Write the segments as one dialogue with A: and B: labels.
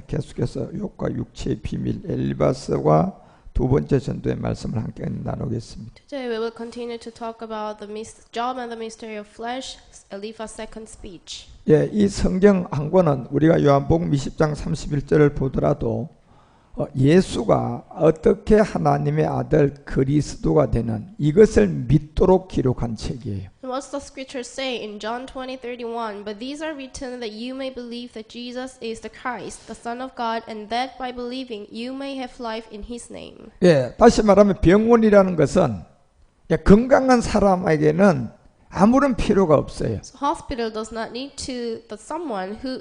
A: 계속해서 욕과 육체의 비밀 엘리바스와 두 번째 전도의 말씀을 함께 나누겠습니다.
B: Today we will continue to talk about the job and the mystery of flesh, Eliphaz's second speech.
A: 이 성경 한 권은 우리가 요한복음 20장 31절을 보더라도 예수가 어떻게 하나님의 아들 그리스도가 되는 이것을 믿도록 기록한 책이에요.
B: What's the scripture say in John 20:31? But these are written that you may believe that Jesus is the Christ, the Son of God, and that by believing you may have life in His name.
A: 다시 말하면 병원이라는 것은 건강한 사람에게는 아무런 필요가 없어요.
B: So hospital does not need someone who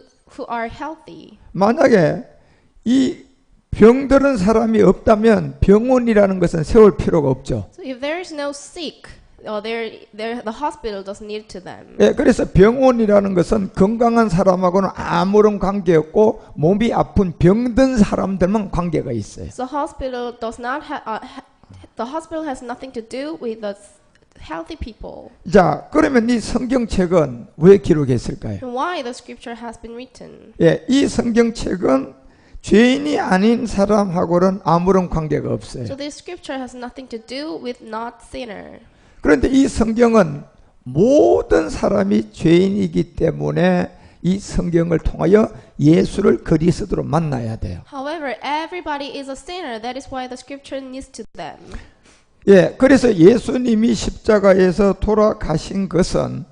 B: are healthy.
A: 만약에 이 병들은 사람이 없다면 병원이라는 것은 세울 필요가 없죠.
B: So if there is no sick, the hospital doesn't need to them.
A: 그래서 병원이라는 것은 건강한 사람하고는 아무런 관계없고 몸이 아픈 병든 사람들만 관계가 있어요.
B: So hospital does not the hospital has nothing to do with the healthy people.
A: 자, 그러면 이 성경책은 왜 기록했을까요?
B: And why the scripture has been written?
A: 이 성경책은 죄인이 아닌 사람하고는 아무런 관계가 없어요.
B: So this scripture has nothing to do with not sinner.
A: 그런데 이 성경은 모든 사람이 죄인이기 때문에 이 성경을 통하여 예수를 그리스도로 만나야 돼요.
B: However, everybody is a sinner. That is why the scripture needs to them.
A: 그래서 예수님이 십자가에서 돌아가신 것은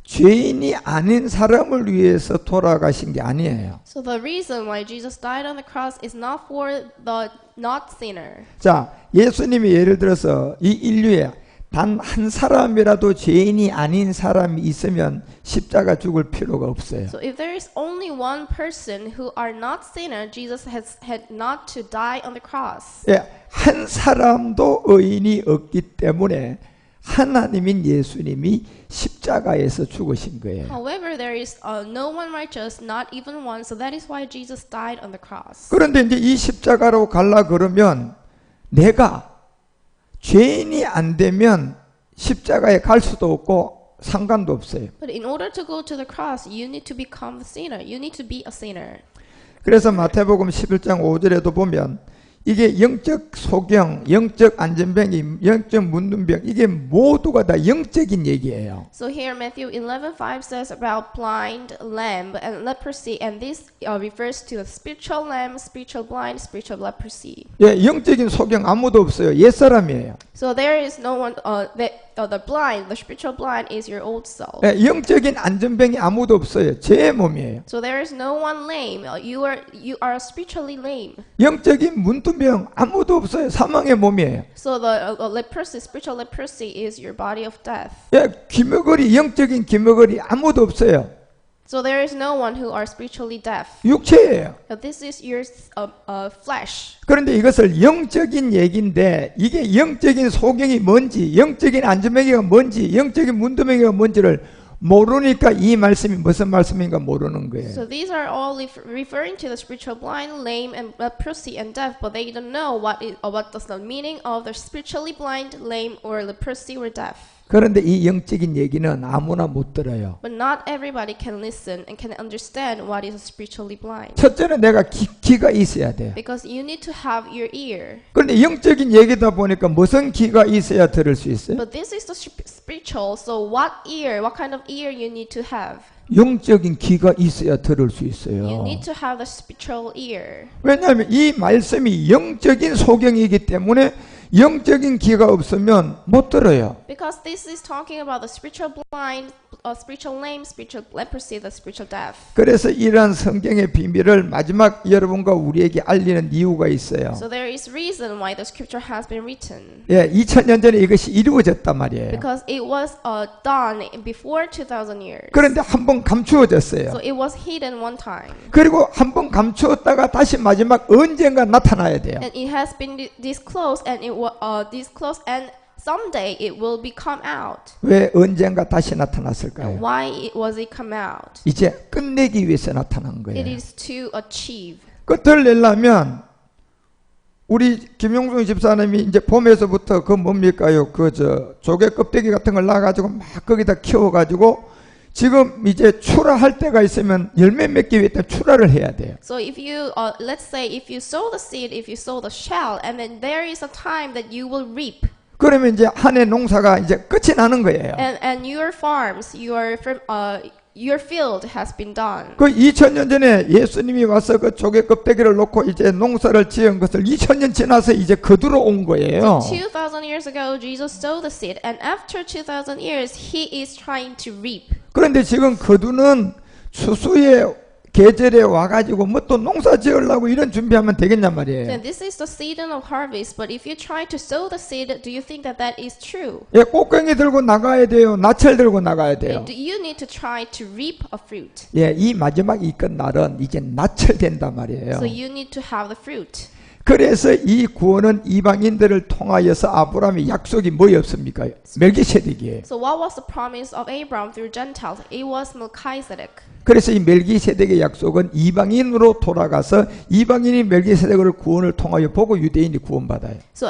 A: 죄인이 아닌 사람을 위해서 돌아가신 게 아니에요.
B: So the reason why Jesus died on the cross is not for the not sinner.
A: 자, 예수님이 예를 들어서 이 인류에 단 한 사람이라도 죄인이 아닌 사람이 있으면 십자가 죽을 필요가 없어요.
B: So if there is only one person who are not sinner, Jesus had not to die on the cross.
A: 한 사람도 의인이 없기 때문에 하나님인 예수님이 십자가에서 죽으신 거예요.
B: However, there is no one righteous, not even one. So that is why Jesus died on the cross.
A: 그런데 이제 이 십자가로 갈라 그러면 내가 죄인이 안 되면 십자가에 갈 수도 없고 상관도 없어요.
B: But in order to go to the cross, you need to become a sinner. You need to be a sinner.
A: 그래서 마태복음 11장 5절에도 보면 이게 영적 소경, 영적 안전병이, 영적 문둥병 이게 모두가 다 영적인 얘기예요.
B: So here Matthew 11:5 says about blind, lamb, and leprosy, and this refers to the spiritual lamb, spiritual blind, spiritual leprosy.
A: 영적인 소경 아무도 없어요. 옛사람이에요.
B: So there is no one. The blind, the spiritual blind, is your old self.
A: 영적인 안전병이 아무도 없어요. 제 몸이에요.
B: So there is no one lame. You are spiritually lame.
A: 영적인 문둥병 아무도 없어요. 사망의 몸이에요.
B: So the leprosy, spiritual leprosy, is your body of death.
A: 기머거리, 영적인 기머거리 아무도 없어요.
B: So there is no one who are spiritually deaf.
A: 육체예요.
B: This is your flesh.
A: 그런데 이것을 영적인 얘기인데 이게 영적인 소경이 뭔지, 영적인 안전병이가 뭔지, 영적인 문둥병이가 뭔지를 모르니까 이 말씀이 무슨 말씀인가 모르는 거예요.
B: So these are all referring to the spiritual blind, lame, and leprosy and deaf, but they don't know what does the meaning of the spiritually blind, lame, or leprosy or deaf.
A: 그런데 이 영적인 얘기는 아무나 못 들어요.
B: But not everybody can listen and can understand what is spiritually blind.
A: 첫째는 내가 귀가 있어야 돼요.
B: Because you need to have your ear.
A: 그런데 영적인 얘기다 보니까 무슨 귀가 있어야 들을 수 있어요?
B: But this is the spiritual, so what kind of ear you need to have?
A: 영적인 귀가 있어야 들을 수
B: You
A: 있어요.
B: need to have the spiritual ear.
A: 왜냐하면 이 말씀이 영적인 소경이기 때문에 영적인 귀가 없으면 못 들어요.
B: Because this is talking about the spiritual blind, spiritual lame, spiritual leprosy, the spiritual deaf.
A: 그래서 이러한 성경의 비밀을 마지막 여러분과 우리에게 알리는 이유가 있어요.
B: So there is reason why the scripture has been written.
A: 2000년 전에 이것이 이루어졌단 말이에요.
B: Because it was done before 2000 years.
A: 그런데 한번 감추어졌어요.
B: So it was hidden one time.
A: 그리고 한번 감추었다가 다시 마지막 언젠가 나타나야 돼요.
B: And it has been disclosed, and and someday it will become out.
A: 왜 언젠가 다시 나타났을까요?
B: Why was it come out?
A: 이제 끝내기 위해서 나타난
B: It
A: 거예요.
B: is to achieve.
A: 끝을 내려면 우리 김용순 집사님이 이제 봄에서부터 그 뭡니까요? 조개 껍데기 같은 걸 놔가지고 막 거기다 키워가지고 지금 이제 출하할 때가 있으면 열매 맺기 위해 출하를 해야 돼요.
B: So if you, let's say, if you sow the seed, if you sow the shell, and then there is a time that you will reap,
A: 그러면 이제 한 해 농사가 이제 끝이 나는 거예요.
B: and your farms, your field has been done.
A: 그 2000년 전에 예수님이 와서 그 조개 껍데기를 놓고 이제 농사를 지은 것을 2000년 지나서 이제 거두러 온 거예요.
B: 2000 years ago, Jesus sowed the seed, and after 2000 years, he is trying to reap.
A: 그런데 지금 거두는 추수의 계절에 와가지고 뭐 또 농사 지으려고 이런 준비하면 되겠냔 말이에요.
B: And this is the season of harvest, but if you try to sow the seed, do you think that that is true?
A: 예, 꽃갱이 들고 나가야 돼요. 나철 들고 나가야 돼요.
B: Do you need to try to reap a fruit?
A: 예, 이 마지막 이끝 날은 이제 나철 된단 말이에요.
B: So you need to have the fruit.
A: 그래서 이 구원은 이방인들을 통하여서 아브라함의 약속이 뭐였습니까? 멜기세덱이에요.
B: So what was the promise of Abraham through Gentiles? It was Melchizedek.
A: 그래서 이 멜기세덱의 약속은 이방인으로 돌아가서 이방인이 멜기세덱을 구원을 통하여 보고 유대인이 구원받아요.
B: So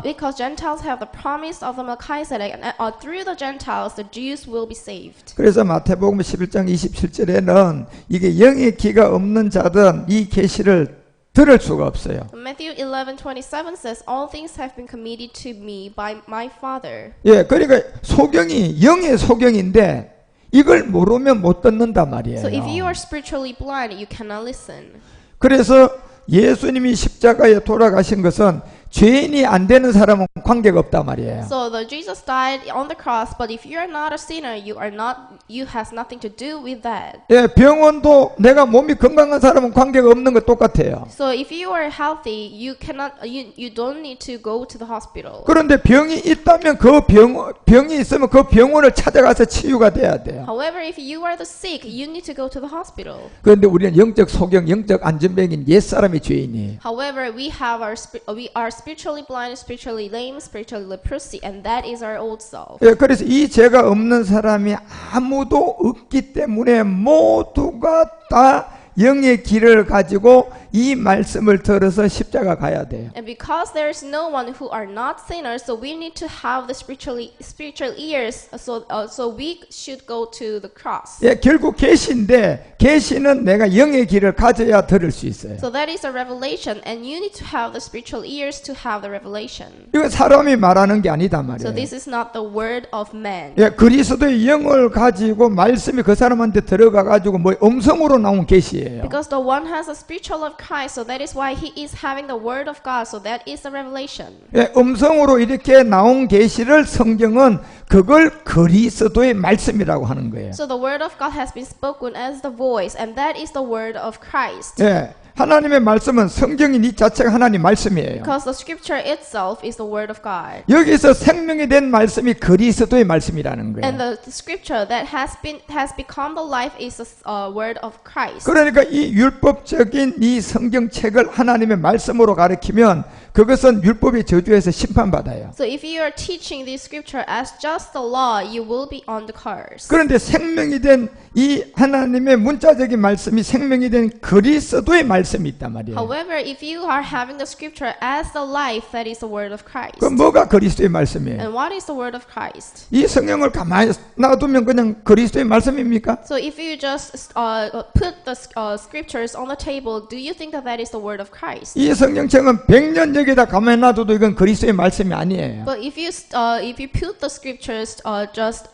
B: because Gentiles have the promise of the Melchizedek, and through the Gentiles, the Jews will be saved.
A: 그래서 마태복음 11장 27절에는 이게 영의 기가 없는 자들은 이 계시를 들을 수가 없어요.
B: Matthew 11:27 says, "All things have been committed to me by my Father."
A: 예, 그러니까 소경이 영의 소경인데 이걸 모르면 못 듣는단 말이에요.
B: So if you are spiritually blind, you cannot listen.
A: 그래서 예수님이 십자가에 돌아가신 것은 죄인이 안 되는 사람은 관계가 없단 말이에요.
B: So the Jesus died on the cross, but if you are not a sinner, you has nothing to do with that.
A: 예, 병원도 내가 몸이 건강한 사람은 관계가 없는 것 똑같아요.
B: So if you are healthy, you don't need to go to the hospital.
A: 그런데 병이 있다면 그 병이 있으면 그 병원을 찾아가서 치유가 돼야 돼요.
B: However, if you are the sick, you need to go to the hospital.
A: 그런데 우리는 영적 소경, 영적 안전병인 옛사람이 죄인이에요.
B: However, we are spiritually blind, spiritually lame, spiritually leprosy, and that is our old self.
A: 예, 그래서 이 죄가 없는 사람이 아무도 없기 때문에 모두가 다 영의 길을 가지고 이 말씀을 들어서 십자가 가야 돼요.
B: And because there is no one who are not sinners, so we need to have the spiritual ears. So we should go to the cross.
A: 예, 결국 계시인데 계시는 내가 영의 길을 가져야 들을 수 있어요.
B: So that is a revelation, and you need to have the spiritual ears to have the revelation.
A: 이거 사람이 말하는 게 아니다 말이에요.
B: So this is not the word of man.
A: 예, 그리스도의 영을 가지고 말씀이 그 사람한테 들어가 가지고 뭐 음성으로 나온 계시예요.
B: Because the one has a spiritual of Christ, so that is why he is having the word of God. So that is the revelation.
A: 예, 음성으로 이렇게 나온 계시를 성경은 그걸 그리스도의 말씀이라고 하는 거예요.
B: So the word of God has been spoken as the voice, and that is the word of Christ.
A: 예, 하나님의 말씀은 성경이 이 자체가 하나님 말씀이에요.
B: Because the scripture itself is the word of God.
A: 여기서 생명이 된 말씀이 그리스도의 말씀이라는 거예요.
B: And the scripture that has become the life is the word of Christ.
A: 그러니까 이 율법적인 이 성경책을 하나님의 말씀으로 가르치면 그것은 율법의 저주에서 심판받아요.
B: So if you are teaching this scripture as just the law, you will be on the curse.
A: 그런데 생명이 된 이 하나님의 문자적인 말씀이 생명이 된 그리스도의 말씀이 있단 말이에요.
B: However, if you are having the scripture as the life, that is the word of Christ.
A: 그럼 뭐가 그리스도의 말씀이에요?
B: And what is the word of Christ?
A: 이 성경을 가만히 놔두면 그냥 그리스도의 말씀입니까?
B: So if you just put the scriptures on the table, do you think that that is the word of Christ?
A: 이 성경책은 100년 여기다 가만히 놔둬도 이건 그리스도의 말씀이 아니에요.
B: But if you put the scriptures just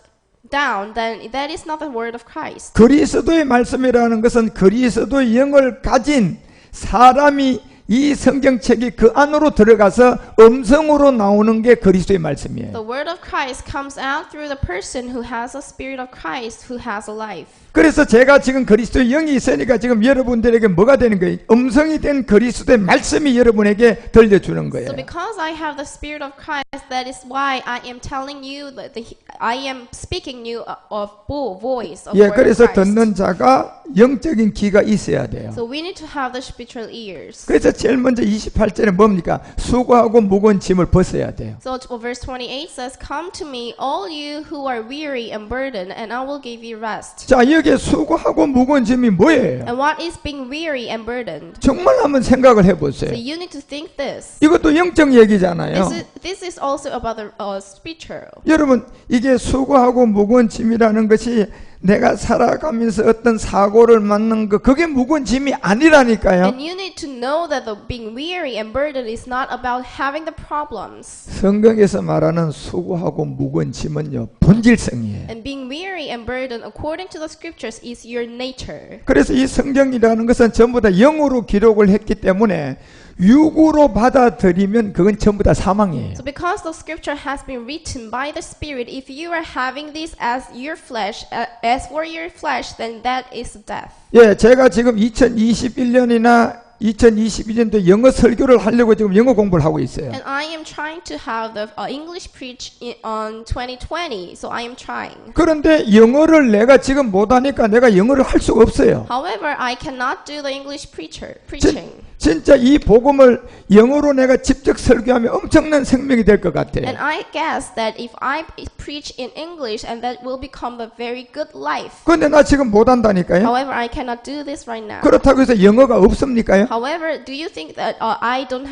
B: down, then that is not the word of Christ.
A: 그리스도의 말씀이라는 것은 그리스도의 영을 가진 사람이 이 성경책이 그 안으로 들어가서 음성으로 나오는 게 그리스도의 말씀이에요.
B: The word of Christ comes out through the person who has a spirit of Christ, who has a life.
A: 그래서 제가 지금 그리스도의 영이 있으니까 지금 여러분들에게 뭐가 되는 거예요? 음성이 된 그리스도의 말씀이 여러분에게 들려주는 거예요.
B: So because I have the spirit of Christ, that is why I am telling you that I am speaking you of voice of
A: 예,
B: word of
A: 그래서
B: Christ.
A: 듣는 자가 영적인 귀가 있어야 돼요.
B: So we need to have the spiritual ears.
A: 그래서 제일 먼저 28절에 뭡니까? 수고하고 무거운 짐을 벗어야 돼요.
B: So verse 28 says, "Come to me, all you who are weary and burdened, and I will give you rest."
A: 자, 여기에 수고하고 무거운 짐이 뭐예요?
B: And what is being weary and burdened?
A: 정말 한번 생각을
B: So
A: 해보세요.
B: you need to think this.
A: 이것도 영적 얘기잖아요.
B: This is also about the spiritual.
A: 여러분, 이게 수고하고 무거운 짐이라는 것이 내가 살아가면서 어떤 사고를 맞는 거 그게 무거운 짐이 아니라니까요.
B: And you need to know that the being weary and burdened is not about having the problems.
A: 성경에서 말하는 수고하고 무거운 짐은요 본질성이에요.
B: And being weary and burdened according to the scriptures is your nature.
A: 그래서 이 성경이라는 것은 전부 다 영어로 기록을 했기 때문에 육으로 받아들이면 그건 전부 다 사망이에요.
B: So because the scripture has been written by the Spirit, if you are having this as your flesh, as for your flesh, then that is death.
A: 예, 제가 지금 2021년이나 2022년도 영어 설교를 하려고 지금 영어 공부를 하고 있어요.
B: And I am trying to have the English preach on 2020, so I am trying.
A: 그런데 영어를 내가 지금 못하니까 내가 영어를 할 수가 없어요.
B: However, I cannot do the English preaching.
A: 진짜 이 복음을 영어로 내가 직접 설교하면 엄청난 생명이 될 것 같아요.
B: And I guess that if I preach in English, and that will become the very good life.
A: 그런데 나 지금 못한다니까요.
B: However, I cannot do this right now.
A: 그렇다고 해서 영어가 없습니까요?
B: However, do you think that I do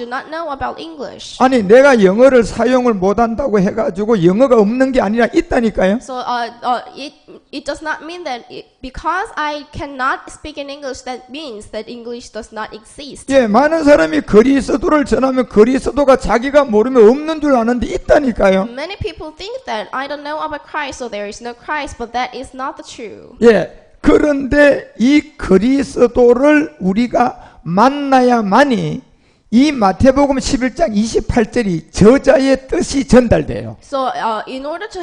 B: not know about English?
A: 아니 내가 영어를 사용을 못한다고 해가지고 영어가 없는 게 아니라 있다니까요.
B: So it does not mean that because I cannot speak in English, that means that English does not exist.
A: 예, 많은 사람이 그리스도를 전하면 그리스도가 자기가 모르면 없는 줄 아는데 있다니까요.
B: Many people think that I don't know about Christ, so there is no Christ, but that is not the true.
A: 예, 그런데 이 그리스도를 우리가 만나야만이 이 마태복음 11장 28절이 저자의 뜻이 전달돼요.
B: So in order to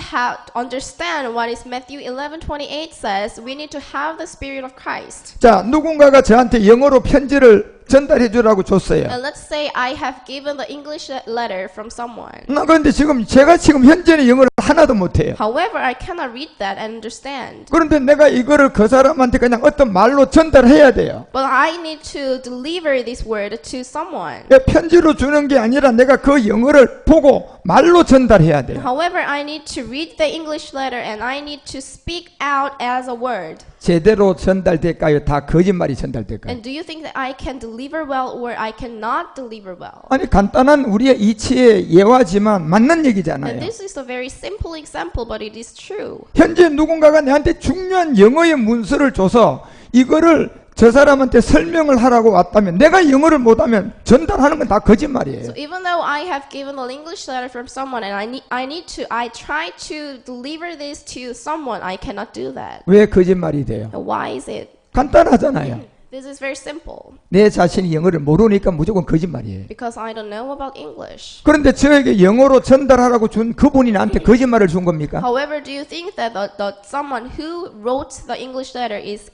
B: understand what is Matthew 11:28 says, we need to have the Spirit of Christ.
A: 자, 누군가가 저한테 영어로 편지를 전달해 주라고 줬어요.
B: And let's say I have given the English letter from someone.
A: 나 그런데 제가 지금 현재는 영어를 하나도 못해요.
B: However, I cannot read that and understand.
A: 그런데 내가 이거를 그 사람한테 그냥 어떤 말로 전달해야 돼요.
B: But I need to deliver this word to someone.
A: 편지로 주는 게 아니라 내가 그 영어를 보고 말로 전달해야 돼요.
B: However, I need to read the English letter and I need to speak out as a word.
A: 제대로 전달될까요? 다 거짓말이 전달될까요?
B: And do you think that I can deliver well or I cannot deliver well?
A: 아니 간단한 우리의 이치의 예화지만 맞는
B: And
A: 얘기잖아요.
B: this is a very simple example, but it is true.
A: 현재 누군가가 내한테 중요한 영어의 문서를 줘서 이거를 저 사람한테 설명을 하라고 왔다면 내가 영어를 못하면 전달하는 건 다 거짓말이에요.
B: So even though I have given an English letter from someone and I try to deliver this to someone, I cannot do that.
A: 왜 거짓말이 돼요?
B: And why is it?
A: 간단하잖아요.
B: This is very simple.
A: 내 자신이 영어를 모르니까 무조건 거짓말이에요.
B: Because I don't know about English.
A: 그런데 저에게 영어로 전달하라고 준 그분이 나한테 거짓말을 준 겁니까?
B: However, do you think that the someone who wrote the English letter is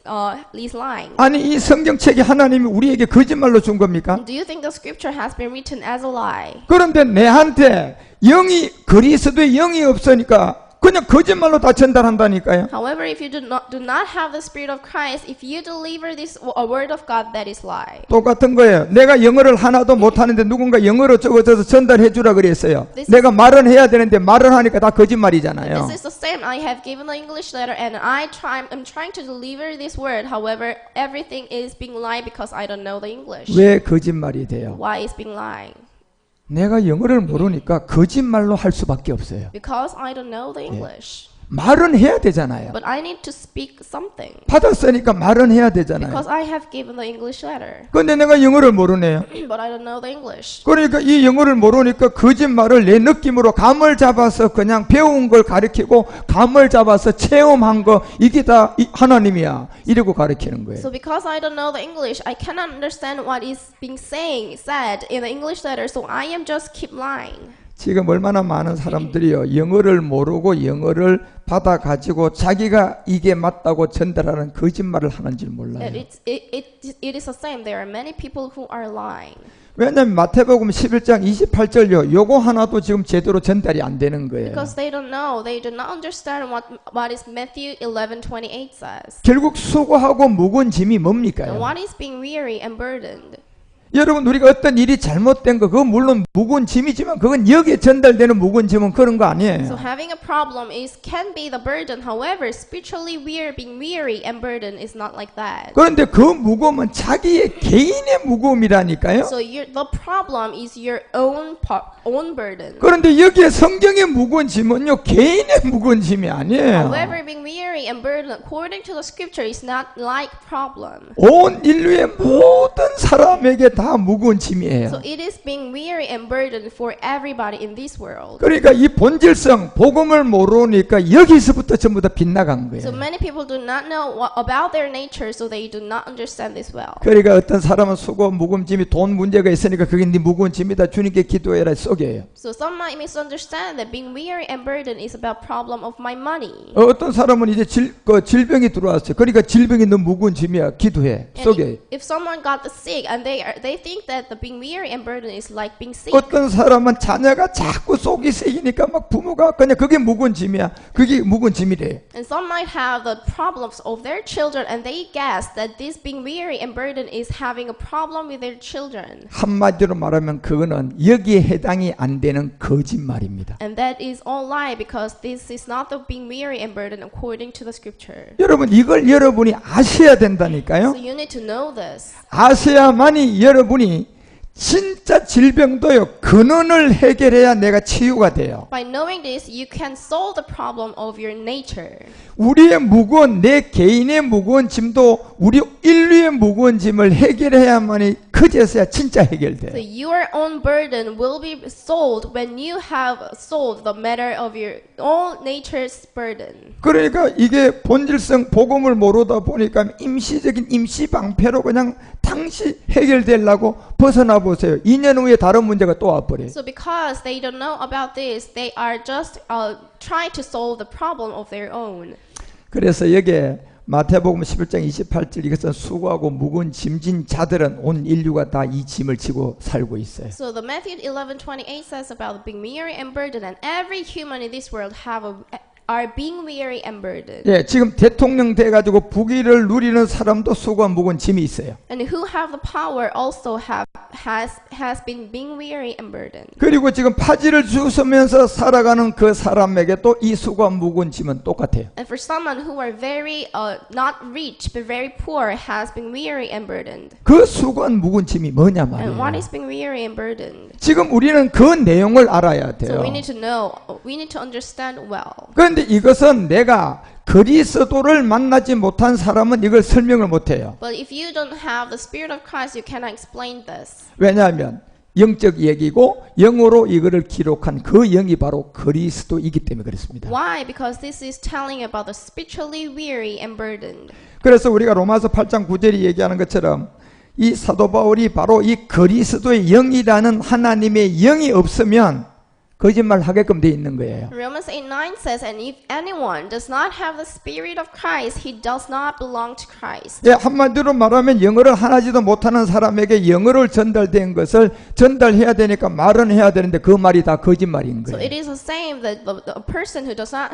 B: lying?
A: 아니 이 성경책이 하나님이 우리에게 거짓말로 준 겁니까?
B: Do you think the scripture has been written as a lie?
A: 그런데 내한테 그리스도의 영이 없으니까 그냥 거짓말로 다 전달한다니까요.
B: However, if you do not have the Spirit of Christ, if you deliver this word of God, that is lie.
A: 똑같은 거예요. 내가 영어를 하나도 못하는데 누군가 영어로 적어줘서 전달해 주라 그랬어요. 내가 말은 해야 되는데 말을 하니까 다 거짓말이잖아요.
B: This is the same. I have given the English letter and I'm trying to deliver this word. However, everything is being lied because I don't know the English.
A: 왜 거짓말이 돼요?
B: Why is being lying?
A: 내가 영어를 모르니까 거짓말로 할 수밖에 없어요.
B: Because I don't know the English.
A: 말은 해야 되잖아요.
B: But I need to speak something.
A: 받았으니까 말은 해야 되잖아요.
B: Because I have given the English letter.
A: 근데 내가 영어를 모르네요.
B: But I don't know the English.
A: 그러니까 이 영어를 모르니까 거짓말을 내 느낌으로 감을 잡아서 그냥 배운 걸 가르치고 감을 잡아서 체험한 거 이게 다 하나님이야 이러고 가르치는 거예요.
B: So because I don't know the English, I cannot understand what is being said in the English letter. So I am just keep lying.
A: 지금 얼마나 많은 사람들이요 영어를 모르고 영어를 받아 가지고 자기가 이게 맞다고 전달하는 거짓말을 하는 줄 몰라요.
B: It is the same. There are many people who are lying.
A: 왜냐하면 마태복음 11장 28절요 요거 하나도 지금 제대로 전달이 안 되는 거예요.
B: Because they don't know, they do not understand what is Matthew 11:28 says.
A: 결국 수고하고 무거운 짐이
B: And
A: 뭡니까요?
B: what is being weary and burdened?
A: 여러분 우리가 어떤 일이 잘못된 거 그건 물론 무거운 짐이지만 그건 여기에 전달되는 무거운 짐은 그런 거
B: So
A: 아니에요.
B: having a problem can be the burden. However, spiritually being weary and burden is not like that.
A: 그런데 그 무거움은 자기의 개인의 무거움이라니까요.
B: So the problem is your own burden.
A: 그런데 여기에 성경의 무거운 짐은요 개인의 무거운 짐이 아니에요.
B: However, being weary and burden according to the scripture is not like problem.
A: 온 인류의 모든 사람에게 다 무거운 짐이에요.
B: So it is being weary and burdened for everybody in this world.
A: 그러니까 이 본질성 복음을 모르니까 여기서부터 전부 다 빗나간
B: So
A: 거예요.
B: many people do not know about their nature, so they do not understand this well.
A: 그러니까 어떤 사람은 수고 무거운 짐이 돈 문제가 있으니까 그게 네 무거운 짐이다 주님께 기도해라 속여요.
B: So some might misunderstand that being weary and burdened is about problem of my money.
A: 어떤 사람은 이제 질병이 들어왔어요. 그러니까 질병이 너무 무거운 짐이야. 기도해.
B: And
A: 속여요.
B: if someone got the sick and they think that the being weary and burdened is like being sick.
A: 어떤 사람은 자녀가 자꾸 속이 쓰이니까 막 부모가 그냥 그게 무거운 짐이야. 그게 무거운 짐이래.
B: And some might have the problems of their children and they guess that this being weary and burdened is having a problem with their children.
A: 한마디로 말하면 그거는 여기에 해당이 안 되는 거짓말입니다.
B: And that is all lie because this is not the being weary and burdened according to the scripture.
A: 여러분 이걸 여러분이 아셔야 된다니까요.
B: So you need to know this.
A: 아셔야만이 여러분이 진짜 질병도요 근원을 해결해야 내가 치유가 돼요.
B: By knowing this, you can solve the problem of your nature.
A: 우리의 무거운 내 개인의 무거운 짐도 우리 인류의 무거운 짐을 해결해야만이 그제서야 진짜
B: So
A: 해결돼.
B: your own burden will be solved when you have solved the matter of your own nature's burden.
A: 그러니까 이게 본질성 복음을 모르다 보니까 임시적인 임시 방패로 그냥 당시 해결되려고 벗어나 보세요. 2년 후에 다른 문제가 또 와버려요.
B: So because they don't know about this, they are just trying to solve the problem of their own.
A: 그래서 여기에 마태복음 11장 28절 이것은 수고하고 무거운 짐진 자들은 온 인류가 다 이 짐을 지고 살고 있어요.
B: So the Matthew 11:28 says about being weary and burdened, and every human in this world are being weary and burdened.
A: 예, 지금 대통령 돼가지고 부귀를 누리는 사람도 수고한 무거운 짐이 있어요.
B: And who have the power also has been being weary and burdened.
A: 그리고 지금 파지를 주우면서 살아가는 그 사람에게 또 이 수고한 무거운 짐은 똑같아요.
B: And for someone who are very not rich but very poor has been weary and burdened.
A: 그 수고한 무거운 짐이 뭐냐
B: And what
A: 말이에요.
B: is being weary and burdened?
A: 지금 우리는 그 내용을 알아야
B: So
A: 돼요.
B: we need to know, we need to understand well.
A: 그런데 이것은 내가 그리스도를 만나지 못한 사람은 이걸 설명을 못해요.
B: But if you don't have the Spirit of Christ, you cannot explain this.
A: 왜냐하면 영적 얘기고 영어로 이거를 기록한 그 영이 바로 그리스도이기 때문에 그렇습니다.
B: Why? Because this is telling about the spiritually weary and burdened.
A: 그래서 우리가 로마서 8장 9절이 얘기하는 것처럼 이 사도 바울이 바로 이 그리스도의 영이라는 하나님의 영이 없으면 거짓말 하게끔 돼 있는 거예요.
B: Romans 8:9 says, and if anyone does not have the Spirit of Christ, he does not belong to Christ.
A: 예, 한마디로 말하면 영어를 하나지도 못하는 사람에게 영어를 전달된 것을 전달해야 되니까 말은 해야 되는데 그 말이 다 거짓말인
B: So it
A: 거예요.
B: is the same that the person who does not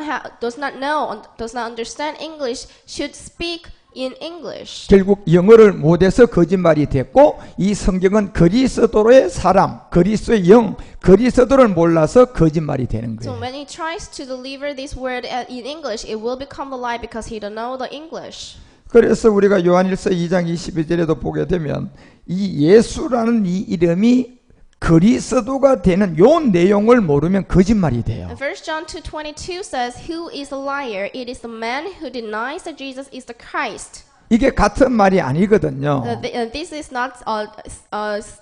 B: know, does not understand English should speak in English.
A: 결국 영어를 못해서 거짓말이 됐고 이 성경은 그리스도의 사람, 그리스도의 영, 그리스도를 몰라서 거짓말이 되는
B: So
A: 거예요.
B: when he tries to deliver this word in English, it will become the lie because he don't know the English.
A: 그래서 우리가 요한일서 2장 22절에도 보게 되면 이 예수라는 이 이름이 그리스도가 되는 요 내용을 모르면 거짓말이 돼요.
B: And 1 John 2:22 says, "Who is a liar? It is the man who denies that Jesus is the Christ."
A: 이게 같은 말이 아니거든요.
B: This is not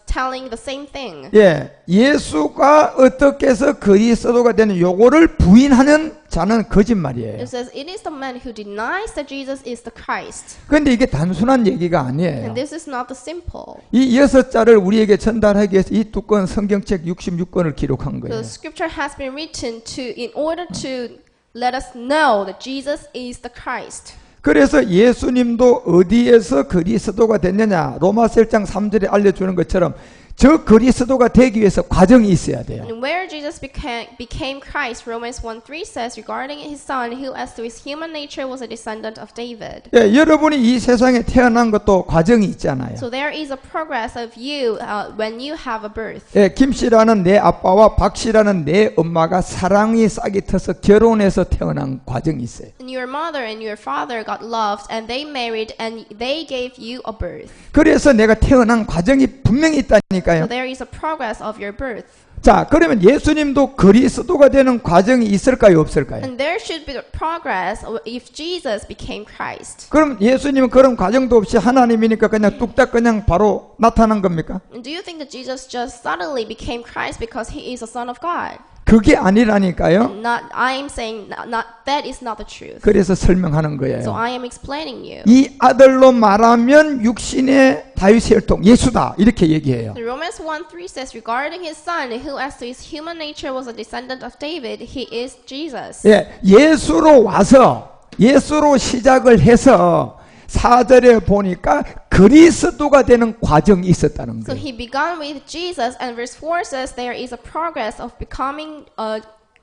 B: telling the same thing.
A: 예, 예수가 어떻게 해서 그리스도가 되는 요거를 부인하는 자는 거짓말이에요.
B: It says, "It is the man who denies that Jesus is the Christ."
A: 그런데 이게 단순한 얘기가 아니에요.
B: And this is not the simple.
A: 이 6자를 우리에게 전달하기 위해서 이 두꺼운 성경책 66권을 기록한 거예요.
B: The scripture has been written in order to let us know that Jesus is the Christ.
A: 그래서 예수님도 어디에서 그리스도가 됐느냐 로마서 1장 3절에 알려주는 것처럼 저 그리스도가 되기 위해서 과정이 있어야 돼요.
B: And where Jesus became Christ, Romans 1:3 says regarding his son, who as to his human nature was a descendant of David.
A: 예, 여러분이 이 세상에 태어난 것도 과정이 있잖아요.
B: So there is a progress of you when you have a birth.
A: 예, 김 씨라는 내 아빠와 박 씨라는 내 엄마가 사랑이 싹이 터서 결혼해서 태어난 과정이 있어요.
B: And your mother and your father got loved and they married and they gave you a birth.
A: 그래서 내가 태어난 과정이 분명히 있다니까요.
B: So there is a progress of your birth.
A: 자, 그러면 예수님도 그리스도가 되는 과정이 있을까요, 없을까요?
B: And there should be progress if Jesus became Christ.
A: 그럼 예수님은 그런 과정도 없이 하나님이니까 그냥 뚝딱 그냥 바로 나타난 겁니까?
B: And do you think that Jesus just suddenly became Christ because he is a son of God?
A: 그게 아니라니까요.
B: I am saying not that is not the truth.
A: 그래서 설명하는
B: So
A: 거예요.
B: I am explaining you.
A: 이 아들로 말하면 육신의 다윗의 혈통 예수다 이렇게 얘기해요.
B: Romans 1:3 says regarding his son, who as to his human nature was a descendant of David, he is Jesus.
A: 예, 예수로 와서 예수로 시작을 해서 4절에 보니까 그리스도가 되는 과정이 있었다는
B: So
A: 거예요.
B: he began with Jesus, and verse 4 says there is a progress of becoming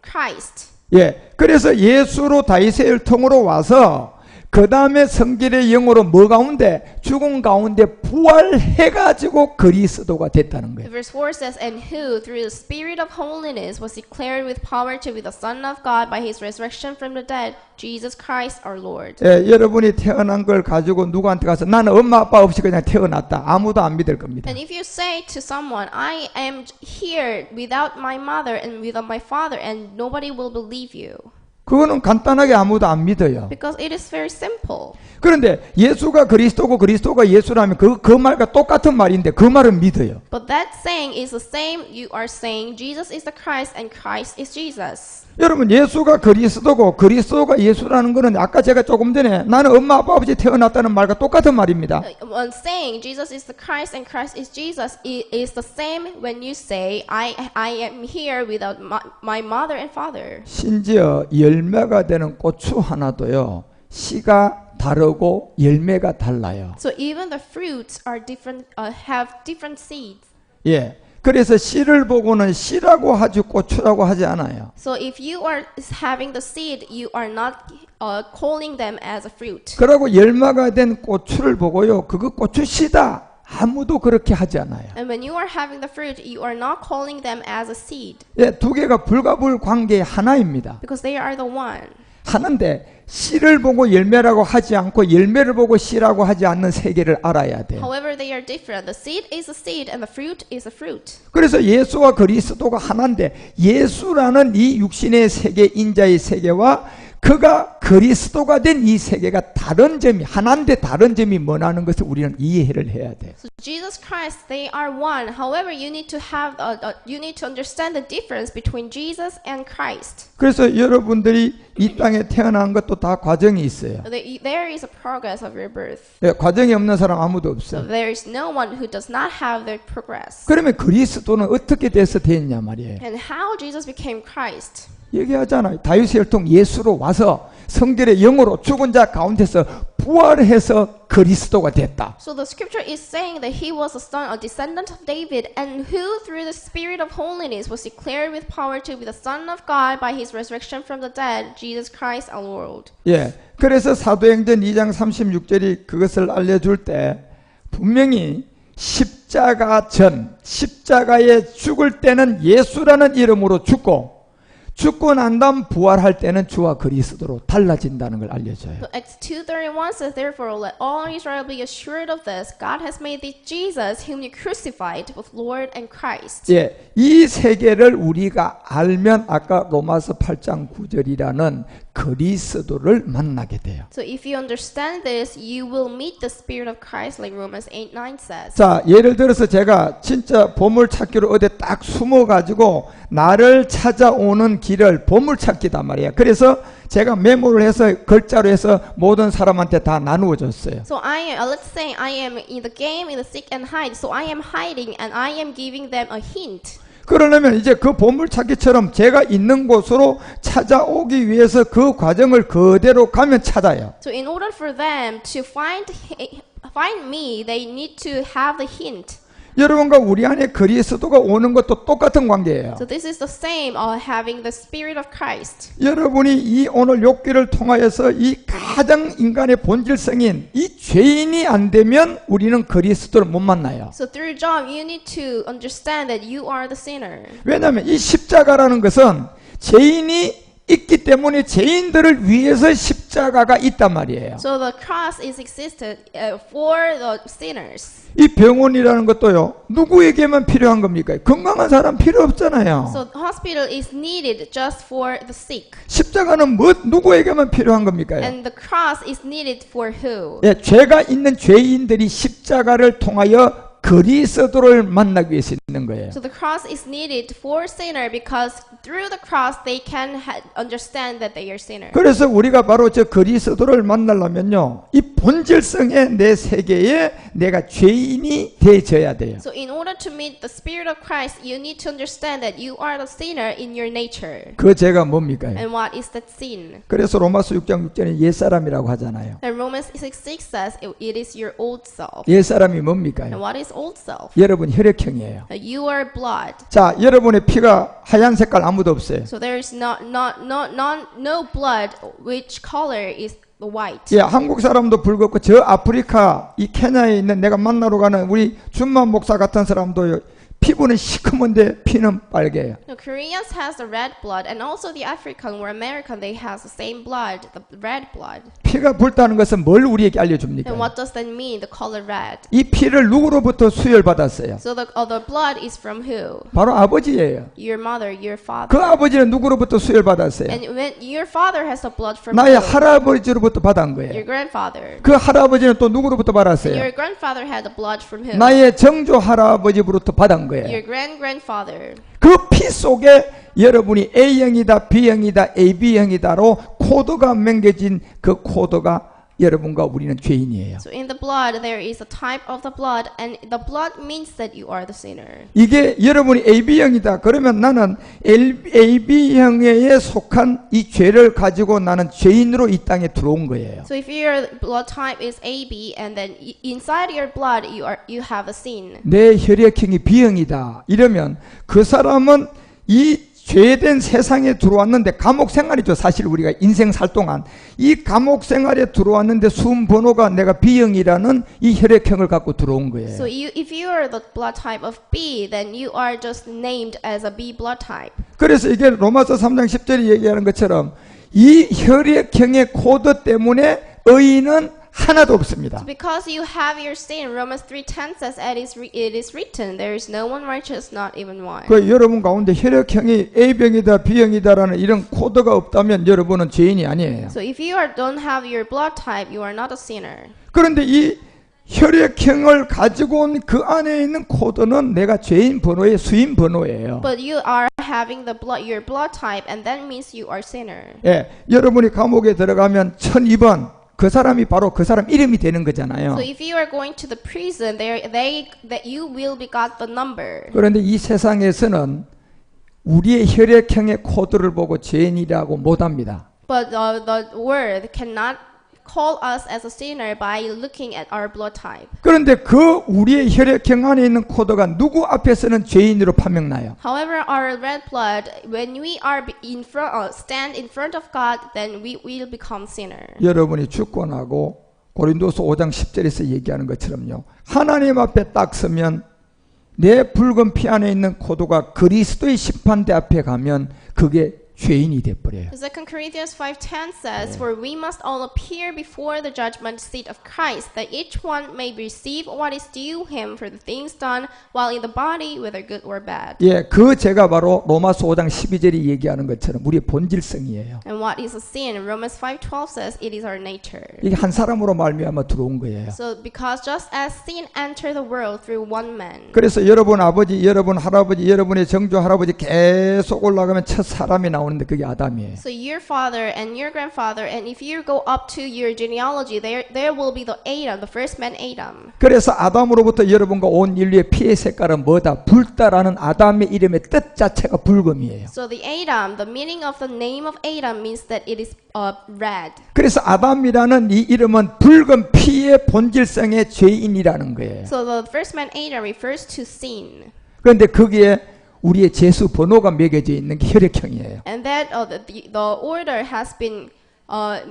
B: Christ.
A: 예, 그래서 예수로 다윗의 혈통으로 와서 그 다음에 성결의 영으로 뭐 가운데 죽은 가운데 부활해가지고 그리스도가 됐다는 거예요.
B: Verse 4 says, and who through the spirit of holiness was declared with power to be the Son of God by his resurrection from the dead, Jesus Christ our Lord.
A: 예, 여러분이 태어난 걸 가지고 누구한테 가서 나는 엄마 아빠 없이 그냥 태어났다. 아무도 안 믿을 겁니다.
B: And if you say to someone, I am here without my mother and without my father, and nobody will believe you.
A: 그거는 간단하게 아무도 안 믿어요.
B: Because it is very simple.
A: 그런데 예수가 그리스도고 그리스도가 예수라면 그 말과 똑같은 말인데 그 말은 믿어요.
B: But that saying is the same. You are saying Jesus is the Christ and Christ is Jesus.
A: 여러분 예수가 그리스도고 그리스도가 예수라는 거는 아까 제가 조금 전에 나는 엄마 아빠 없이 태어났다는 말과 똑같은 말입니다.
B: When saying Jesus is the Christ and Christ is Jesus, it is the same when you say I am here without my mother and father.
A: 심지어 열매가 되는 고추 하나도요 씨가 다르고 열매가 달라요.
B: So even the fruits are different, have different seeds.
A: 예. 그래서 씨를 보고는 씨라고 하지 고추라고 하지 않아요.
B: So if you are having the seed, you are not calling them as a fruit.
A: 그러고 열매가 된 고추를 보고요. 그거 고추 씨다. 아무도 그렇게 하지 않아요.
B: And when you are having the fruit, you are not calling them as a seed.
A: 예, 두 개가 불가불 관계의 하나입니다.
B: Because they are the one.
A: 하는데 씨를 보고 열매라고 하지 않고 열매를 보고 씨라고 하지 않는 세계를 알아야 돼요.
B: However, they are different. The seed is a seed and the fruit is a fruit.
A: 그래서 예수와 그리스도가 하나인데 예수라는 이 육신의 세계, 인자의 세계와 그가 그리스도가 된 이 세계가 다른 점이 하나인데 다른 점이 뭐라는 것을 우리는 이해를 해야 돼요.
B: So Jesus Christ, they are one. However, you need to have, you need to understand the difference between Jesus and Christ.
A: 그래서 여러분들이 이 땅에 태어난 것도 다 과정이 있어요.
B: There is a progress of your birth.
A: 예, 과정이 없는 사람 아무도
B: So
A: 없어요.
B: there is no one who does not have their progress.
A: 그러면 그리스도는 어떻게 돼서 됐냐 말이에요.
B: And how Jesus became Christ.
A: 얘기하잖아요. 다윗의 혈통 예수로 와서 성결의 영으로 죽은 자 가운데서 부활해서 그리스도가 됐다.
B: So the scripture is saying that he was a descendant of David, and who through the spirit of holiness was declared with power to be the Son of God by his resurrection from the dead, Jesus Christ our Lord.
A: 예. 그래서 사도행전 2장 36절이 그것을 알려줄 때 분명히 십자가 전, 십자가에 죽을 때는 예수라는 이름으로 죽고 난 다음 부활할 때는 주와 그리스도로 달라진다는 걸 알려줘요.
B: So Acts 2:31 says, therefore let all Israel be assured of this, God has made this Jesus whom you crucified both Lord and Christ.
A: 예, 이 세계를 우리가 알면 아까 로마서 8장 9절이라는 그리스도를 만나게 돼요.
B: So if you understand this, you will meet the Spirit of Christ, like Romans 8:9 says.
A: 자, 예를 들어서 제가 진짜 보물 찾기로 어디 딱 숨어가지고 나를 찾아오는 길을 보물 찾기단 말이에요. 그래서 제가 메모를 해서 글자로 해서 모든 사람한테 다 나누어 줬어요.
B: So let's say I am in the game, in the seek and hide. So I am hiding and I am giving them a hint.
A: 그러려면 이제 그 보물 찾기처럼 제가 있는 곳으로 찾아오기 위해서 그 과정을 그대로 가면 찾아요.
B: So in order for them to find me, they need to have the hint.
A: 여러분과 우리 안에 그리스도가 오는 것도 똑같은 관계예요.
B: So this is the same having the Spirit of Christ.
A: 여러분이 이 오늘 욥기를 통하여서 이 가장 인간의 본질성인 이 죄인이 안 되면 우리는 그리스도를 못 만나요.
B: So through John, you need to understand that you are the sinner.
A: 왜냐하면 이 십자가라는 것은 죄인이 있기 때문에 죄인들을 위해서 십자가가 있단 말이에요.
B: So the cross is existed for the sinners.
A: 이 병원이라는 것도요, 누구에게만 필요한 겁니까? 건강한 사람 필요 없잖아요.
B: So the hospital is needed just for the sick.
A: 십자가는 누구에게만 필요한 겁니까?
B: And the cross is needed for who?
A: 예, 죄가 있는 죄인들이 십자가를 통하여 그리스도를 만나기 위해서 있는 거예요.
B: So the cross is needed for sinner because through the cross they can understand that they are sinner.
A: 그래서 우리가 바로 저 그리스도를 만나려면요, 이 본질성의 내 세계에 내가 죄인이 되어야 돼요.
B: So in order to meet the Spirit of Christ, you need to understand that you are the sinner in your nature.
A: 그 죄가 뭡니까?
B: And what is that sin?
A: 그래서 로마서 6장 6절에 옛사람이라고 하잖아요.
B: And Romans 6:6 says it is your old self.
A: 옛사람이 뭡니까?
B: And what is old self?
A: 여러분 혈액형이에요.
B: You are blood.
A: 자, 여러분의 피가 하얀 색깔 아무도 없어요.
B: So there is no blood which color is the white.
A: 예, 한국 사람도 불겁고 저 아프리카 이 케냐에 있는 내가 만나러 가는 우리 준만 목사 같은 사람도 피부는 시커먼데 피는 빨개요.
B: The Koreans has the red blood, and also the African or American they has the same blood, the red blood.
A: 피가 붉다는 것은 뭘 우리에게 알려줍니까?
B: And what does that mean? The color red.
A: 이 피를 누구로부터 수혈받았어요?
B: So the blood is from who?
A: 바로 아버지예요.
B: Your mother, your
A: 그
B: father.
A: 아버지는 누구로부터 수혈받았어요?
B: And when your father has the blood from
A: 나의
B: who?
A: 할아버지로부터 받은
B: Your
A: 거예요.
B: grandfather.
A: 그 할아버지는 또 누구로부터
B: And
A: 받았어요?
B: your grandfather had the blood from who?
A: 나의 정조 할아버지로부터 받은 거예요.
B: Your grandfather.
A: 그 피 속에 여러분이 A형이다, B형이다, AB형이다로 코드가 맹겨진 그 코드가 여러분과 우리는 죄인이에요.
B: So in the blood there is a type of the blood, and the blood means that you are the sinner.
A: 이게 여러분이 AB형이다. 그러면 나는 AB형에 속한 이 죄를 가지고 나는 죄인으로 이 땅에 들어온 거예요.
B: So if your blood type is AB, and then inside your blood you have a sin.
A: 내 혈액형이 B형이다. 이러면 그 사람은 이 죄된 세상에 들어왔는데 감옥 생활이죠. 사실 우리가 인생 살 동안 이 감옥 생활에 들어왔는데 숨 번호가 내가 B형이라는 이 혈액형을 갖고 들어온 거예요.
B: So if you are the blood type of B, then you are just named as a B blood type.
A: 그래서 이게 로마서 3장 10절이 얘기하는 것처럼 이 혈액형의 코드 때문에 의인은 하나도 없습니다.
B: Because you have your sin, Romans 3:10 says it is written, there is no one righteous, not even one.
A: 그 여러분 가운데 혈액형이 A병이다 B형이다라는 이런 코드가 없다면 여러분은 죄인이 아니에요.
B: So if you don't have your blood type, you are not a sinner.
A: 그런데 이 혈액형을 가지고 온 그 안에 있는 코드는 내가 죄인 번호의 수인 번호예요.
B: But you are having your blood type, and that means you are sinner.
A: 예, 여러분이 감옥에 들어가면 1002번 그 사람이 바로 그 사람 이름이 되는 거잖아요.
B: So if you are going to the prison, that you will be got the number.
A: 그런데 이 세상에서는 우리의 혈액형의 코드를 보고 죄인이라고 못합니다.
B: But the word cannot call us as a sinner by looking at our blood type.
A: 그런데 그 우리의 혈액형 안에 있는 코드가 누구 앞에서는 죄인으로 판명나요.
B: However, our red blood, when we are stand in front of God, then we will become sinner.
A: 여러분이 죽고 나고 고린도서 5장 10절에서 얘기하는 것처럼요. 하나님 앞에 딱 서면 내 붉은 피 안에 있는 코드가 그리스도의 심판대 앞에 가면 그게 죄인이 돼버려요.
B: 2 Corinthians 5:10 says, For we must all appear before the judgment seat of Christ, that each one may receive what is due him for the things done while in the body, whether good or bad.
A: 예, 그 죄가 바로 로마서 5장 12절이 얘기하는 것처럼 우리의 본질성이에요.
B: And what is a sin? Romans 5:12 says it is our nature.
A: 이게 한 사람으로 말미암아 들어온 거예요.
B: So because just as sin entered the world through one man.
A: 그래서 여러분 아버지, 여러분 할아버지, 여러분의 정조 할아버지 계속 올라가면 첫 사람이 나오는 나오는데 그게 아담이에요.
B: So your father and your grandfather, and if you go up to your genealogy, there will be the Adam, the first man Adam.
A: 그래서 아담으로부터 여러분과 온 인류의 피의 색깔은 뭐다? 붉다라는 아담의 이름의 뜻 자체가 붉음이에요.
B: So the Adam, the meaning of the name of Adam means that it is red.
A: 그래서 아담이라는 이 이름은 붉은 피의 본질성의 죄인이라는 거예요.
B: So the first man Adam refers to sin.
A: 그런데 거기에 우리의 제수 번호가 매겨져 있는 게 혈액형이에요.
B: And that the order has been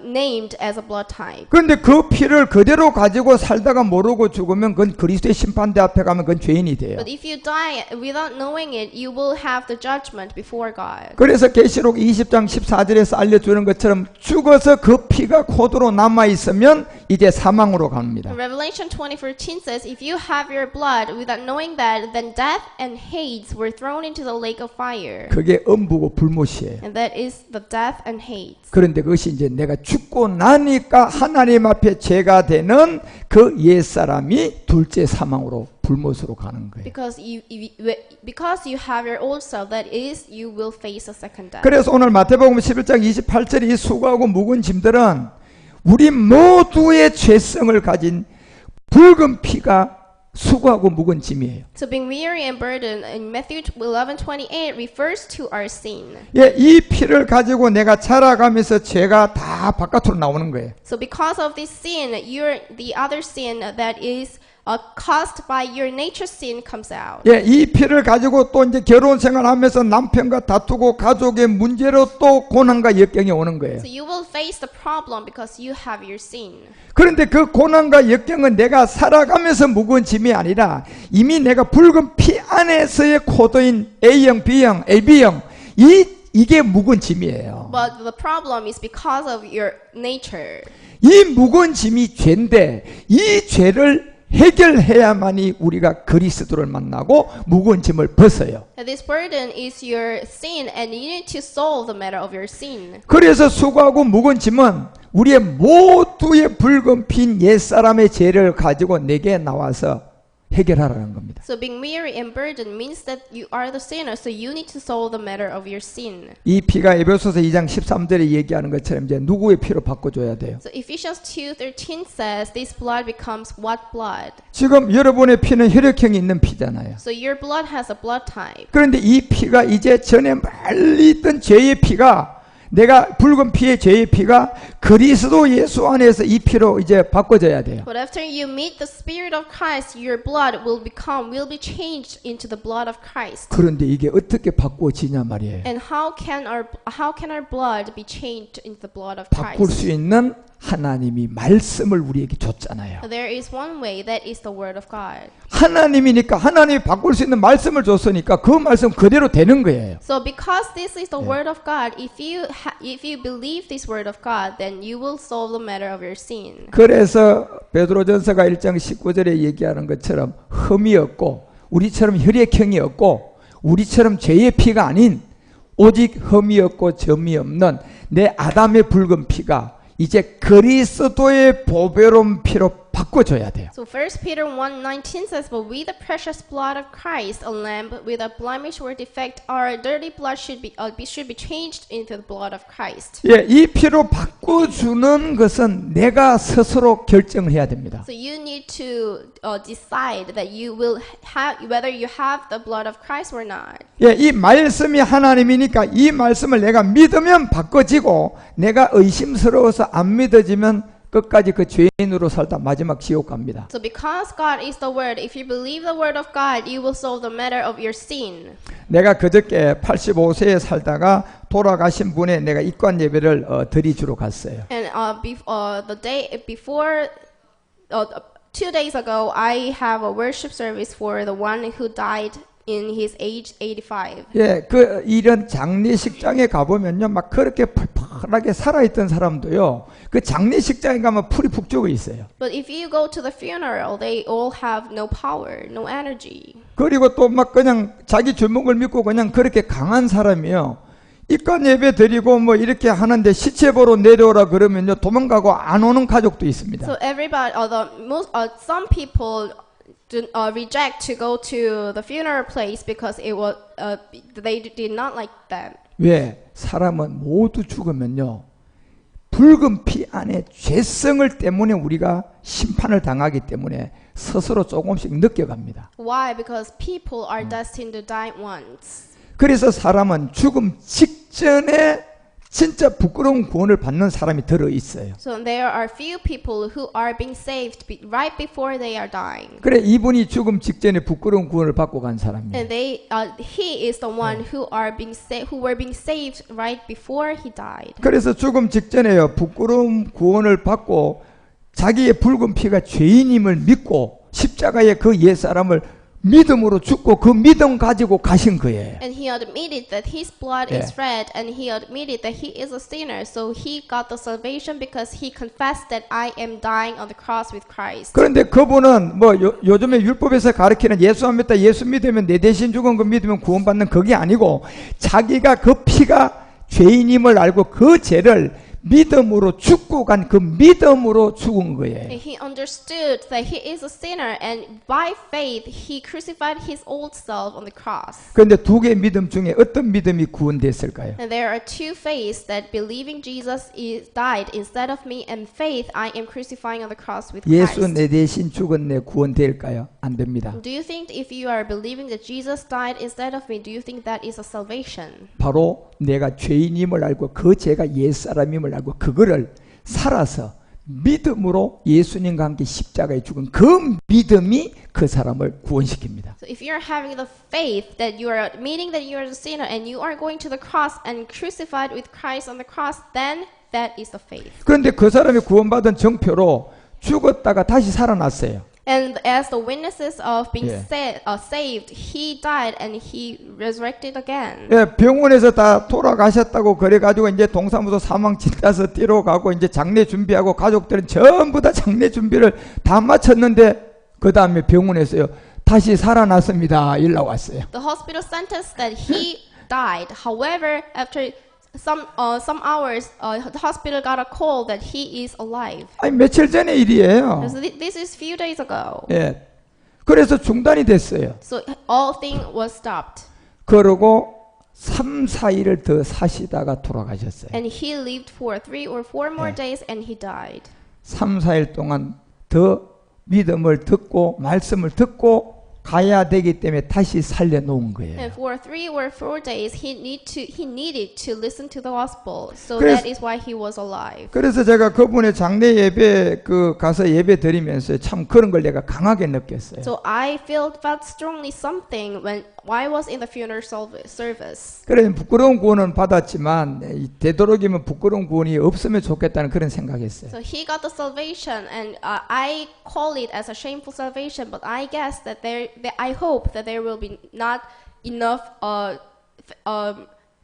B: named as a blood type.
A: 그런데 그 피를 그대로 가지고 살다가 모르고 죽으면 그건 그리스도의 심판대 앞에 가면 그건 죄인이 돼요.
B: But if you die without knowing it, you will have the judgment before God.
A: 그래서 계시록 20장 14절에서 알려주는 것처럼 죽어서 그 피가 코드로 남아있으면 이제 사망으로 갑니다.
B: Revelation 20:14 says, if you have your blood without knowing that, then death and Hades were thrown into the lake of fire.
A: 그게 음부고 불못이에요.
B: And that is the death and Hades.
A: 그런데 그것이 이제 내가 죽고 나니까 하나님 앞에 죄가 되는 그 옛사람이 둘째 사망으로 불못으로 가는 거예요.
B: Because you have your old self, that is, you will face a second death.
A: 그래서 오늘 마태복음 11장 28절에 이 수고하고 묵은 짐들은 우리 모두의 죄성을 가진 붉은 피가 수고하고 묵은 짐이에요.
B: So being weary and burdened in Matthew 11:28 refers to our sin.
A: 예, 이 피를 가지고 내가 자라가면서 죄가 다 바깥으로 나오는 거예요.
B: So because of this sin, the other sin that is caused by your nature sin comes out.
A: 예, 이 피를 가지고 또 이제 결혼 생활하면서 남편과 다투고 가족의 문제로 또 고난과 역경이 오는 거예요.
B: So you will face the problem because you have your sin.
A: 그런데 그 고난과 역경은 내가 살아가면서 묵은 짐이 아니라 이미 내가 붉은 피 안에서의 코드인 A형, B형, AB형 이게 묵은 짐이에요.
B: But the problem is because of your nature.
A: 이 묵은 짐이 죄인데 이 죄를 해결해야만이 우리가 그리스도를 만나고 묵은 짐을 벗어요.
B: And this burden is your sin, and you need to solve the matter of your sin.
A: 그래서 수고하고 묵은 짐은 우리의 모두의 붉은 핀 옛사람의 죄를 가지고 내게 나와서 해결하라는 겁니다.
B: So being weary and burdened means that you are the sinner, so you need to solve the matter of your sin.
A: 이 피가 에베소서 2장 13절에 얘기하는 것처럼 이제 누구의 피로 바꿔줘야 돼요?
B: So Ephesians 2:13 says this blood becomes what blood?
A: 지금 여러분의 피는 혈액형이 있는 피잖아요.
B: So your blood has a blood type.
A: 그런데 이 피가 이제 전에 멀리 있던 죄의 피가 내가 붉은 피의 죄의 피가 그리스도 예수 안에서 이 피로 이제 바꿔져야 돼요.
B: But after you meet the Spirit of Christ, your blood will be changed into the blood of Christ.
A: 그런데 이게 어떻게 바꿔지냐 말이에요.
B: And how can our blood be changed into the blood of
A: 바꿀 수
B: Christ?
A: 있는 하나님이 말씀을 우리에게 줬잖아요.
B: There is one way, that is the word of God.
A: 하나님이니까 하나님이 바꿀 수 있는 말씀을 줬으니까 그 말씀 그대로 되는 거예요.
B: So because this is the word of God, if you believe this word of God, then you will solve the matter of your sin.
A: 그래서 베드로전서가 1장 19절에 얘기하는 것처럼 흠이 없고 우리처럼 혈액형이 없고 우리처럼 죄의 피가 아닌 오직 흠이 없고 점이 없는 내 아담의 붉은 피가 이제 그리스도의 보배로운 피로 바꿔줘야 돼요.
B: So 1 Peter 1:19 says, "But with the precious blood of Christ, a lamb without blemish or defect, our dirty blood should be changed into the blood of Christ."
A: 예, 이 피로 바꿔주는 것은 내가 스스로 결정해야 됩니다.
B: So you need to decide that you will have whether you have the blood of Christ or not.
A: 예, 이 말씀이 하나님이니까 이 말씀을 내가 믿으면 바꿔지고 내가 의심스러워서 안 믿어지면 끝까지 그 죄인으로 살다 마지막 지옥 갑니다.
B: So because God is the word, if you believe the word of God, you will solve the matter of your sin.
A: 내가 그저께 85세에 살다가 돌아가신 분의 내가 입관 예배를 드리주러 갔어요.
B: And the day before, 2 days ago, I have a worship service for the one who died in his age 85.
A: 예, 그 이런 장례식장에 가보면요, 막 그렇게 펄펄하게 살아있던 사람도요, 그 장례식장에 가면 풀이 푹 죽어 있어요.
B: But if you go to the funeral, they all have no power, no energy.
A: 그리고 또 막 그냥 자기 주먹을 믿고 그냥 그렇게 강한 사람이요. 입관 예배 드리고 뭐 이렇게 하는데 시체 보러 내려오라 그러면요, 도망가고 안 오는 가족도 있습니다.
B: So everybody, some people reject to go to the funeral place because it was they did not like them.
A: 왜? 사람은 모두 죽으면요, 붉은 피 안에 죄성을 때문에 우리가 심판을 당하기 때문에 스스로 조금씩 느껴갑니다.
B: Why? Because people are destined to die once.
A: 그래서 사람은 죽음 직전에 진짜 부끄러운 구원을 받는 사람이 들어 있어요.
B: So there are few people who are being saved right before they are dying.
A: 그래, 이분이 죽음 직전에 부끄러운 구원을 받고 간 사람이에요.
B: And he is the one who were being saved right before he died.
A: 그래서 죽음 직전에요, 부끄러운 구원을 받고 자기의 붉은 피가 죄인임을 믿고 십자가에 그 옛사람을 믿음으로 죽고 그 믿음 가지고 가신 거예요.
B: And he admitted that his blood is red, and he admitted that he is a sinner. So he got the salvation because he confessed that I am dying on the cross with Christ.
A: 그런데 그분은 뭐 요즘에 율법에서 가르치는 예수 안 믿다, 예수 믿으면 내 대신 죽은 거 믿으면 구원받는 그게 아니고, 자기가 그 피가 죄인임을 알고 그 죄를 믿음으로 죽고 간 그 믿음으로 죽은 거예요.
B: And he understood that he is a sinner, and by faith he crucified his old self on the cross.
A: 그런데 두 개의 믿음 중에 어떤 믿음이 구원됐을까요?
B: And there are two faiths, that believing Jesus died instead of me, and faith I am crucifying on the cross with
A: 예수
B: Christ.
A: 내 대신 죽었네 구원될까요? 안 됩니다.
B: Do you think if you are believing that Jesus died instead of me, do you think that is a salvation?
A: 바로 내가 죄인임을 알고 그 죄가 옛사람임을 알고 그거를 살아서 믿음으로 예수님과 함께 십자가에 죽은 그 믿음이 그 사람을 구원시킵니다.
B: So if you're having the faith that you are admitting that you are a sinner and you are going to the cross and crucified with Christ on the cross, then that is the faith.
A: 그런데 그 사람이 구원받은 정표로 죽었다가 다시 살아났어요.
B: And as the witnesses of being
A: Yeah.
B: saved, he died and he resurrected again.
A: 예, 병원에서 다 돌아가셨다고 그래가지고 이제 동사무소 사망 진단서 띠러 가고 이제 장례 준비하고 가족들은 전부 다 장례 준비를 다 마쳤는데 그 다음에 병원에서요 다시 살아났습니다 일러 왔어요.
B: The hospital sent us that he died. However, after some hours, the hospital got a call that he is alive.
A: 아니 며칠 전의 일이에요.
B: So this is few days ago.
A: 예, 그래서 중단이 됐어요.
B: So all thing was stopped.
A: 그러고 3, 4일을 더 사시다가 돌아가셨어요.
B: And he lived for 3 or 4 more
A: Yeah.
B: days and he died.
A: 3, 4일 동안 더 믿음을 듣고 말씀을 듣고 가야 되기 때문에 다시 살려놓은 거예요.
B: And for 3 or 4 days, he needed to listen to the gospel. So
A: 그래서-
B: that is why he was alive.
A: 그래서 제가 그분의 장례 예배 가서 예배 드리면서 참 그런 걸 내가 강하게 느꼈어요.
B: So I felt strongly something when I was in the funeral service.
A: 그래 부끄러운 구원은 받았지만 되도록이면 부끄러운 구원이 없으면 좋겠다는 그런 생각했어요.
B: So he got the salvation, and I call it as a shameful salvation. But I guess that I hope that there will be not enough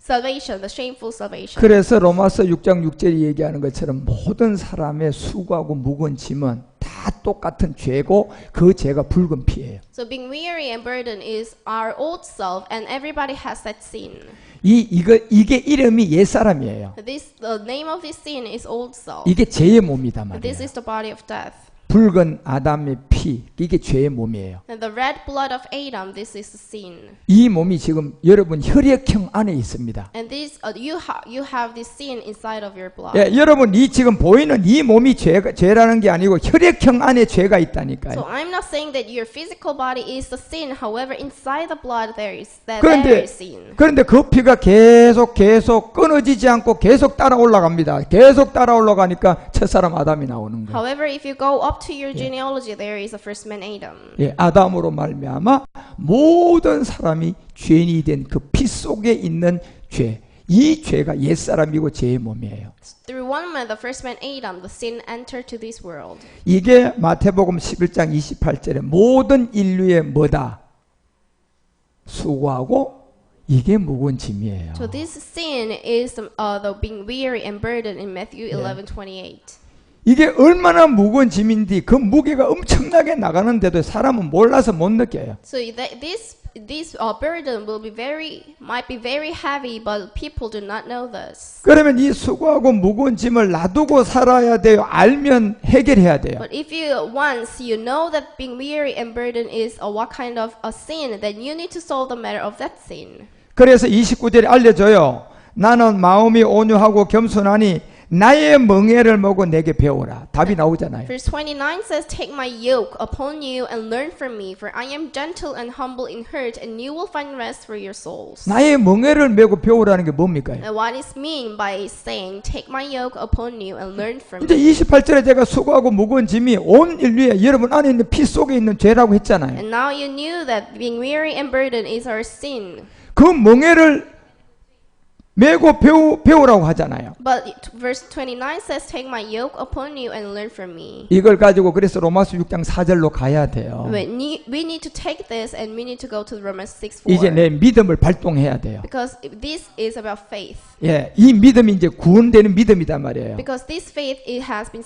B: salvation, the shameful salvation.
A: 그래서 로마서 6장 6절이 얘기하는 것처럼 모든 사람의 수고하고 무거운 짐은 다 똑같은 죄고 그 죄가 붉은 피예요.
B: So being weary and burdened is our old self, and everybody has that sin.
A: 이게 이름이 옛사람이에요.
B: The name of this sin is old self.
A: 이게 죄의 몸이다 말이에요.
B: This is the body of death.
A: 붉은 아담의 피, 이게 죄의 몸이에요.
B: And the red blood of Adam, this is the sin.
A: 이 몸이 지금 여러분 혈액형 안에 있습니다.
B: And this you have this sin inside of your blood.
A: 예, 여러분 이 지금 보이는 이 몸이 죄라는 게 아니고 혈액형 안에 죄가 있다니까요.
B: So I'm not saying that your physical body is the sin. However, inside the blood there is sin.
A: 그런데 그 피가 계속 끊어지지 않고 계속 따라 올라갑니다. 계속 따라 올라가니까 첫사람 아담이 나오는 거예요.
B: However, if you go up to your genealogy, there is a first man Adam.
A: 예, 아담으로 말미암아 모든 사람이 죄인이 된 그 피 속에 있는 죄, 이 죄가 옛사람이고 죄의 몸이에요.
B: Through one man, the first man Adam, the sin entered to this world.
A: 이게 마태복음 11장 28절에 모든 인류의 뭐다? 수고하고 이게 무거운 짐이에요.
B: So this sin is the being weary and burdened in Matthew 11:28.
A: 이게 얼마나 무거운 짐인지 그 무게가 엄청나게 나가는데도 사람은 몰라서 못 느껴요.
B: So that this burden might be very heavy, but people do not know this.
A: 그러면 이 수고하고 무거운 짐을 놔두고 살아야 돼요. 알면 해결해야 돼요.
B: But if once you know that being weary and burdened is what kind of a sin, then you need to solve the matter of that sin.
A: 그래서 29절에 알려줘요. 나는 마음이 온유하고 겸손하니 나의 멍에를 먹고 내게 배우라. 답이 나오잖아요.
B: Verse 29 says, Take my yoke upon you and learn from me, for I am gentle and humble in heart, and you will find rest for your souls.
A: 나의 멍에를 메고 배우라는 게 뭡니까?
B: And what is mean by saying, Take my yoke upon you and learn from
A: 이제
B: me?
A: 28절에 제가 수고하고 무거운 짐이 온 인류에 여러분 안에 있는 피 속에 있는 죄라고 했잖아요.
B: And now you knew that being weary and burdened is our sin.
A: 그 멍에를 메고 배우라고 하잖아요.
B: But verse 29 says, Take my yoke upon you and learn from me.
A: 이걸 가지고 그래서 로마서 6장 4절로 가야 돼요.
B: We need to take this and we need to go to Romans 6:4.
A: 이제 내 믿음을 발동해야 돼요.
B: Because this is about faith.
A: 예, 이 믿음이 이제 구원되는 믿음이단 말이에요.
B: Because this faith it has been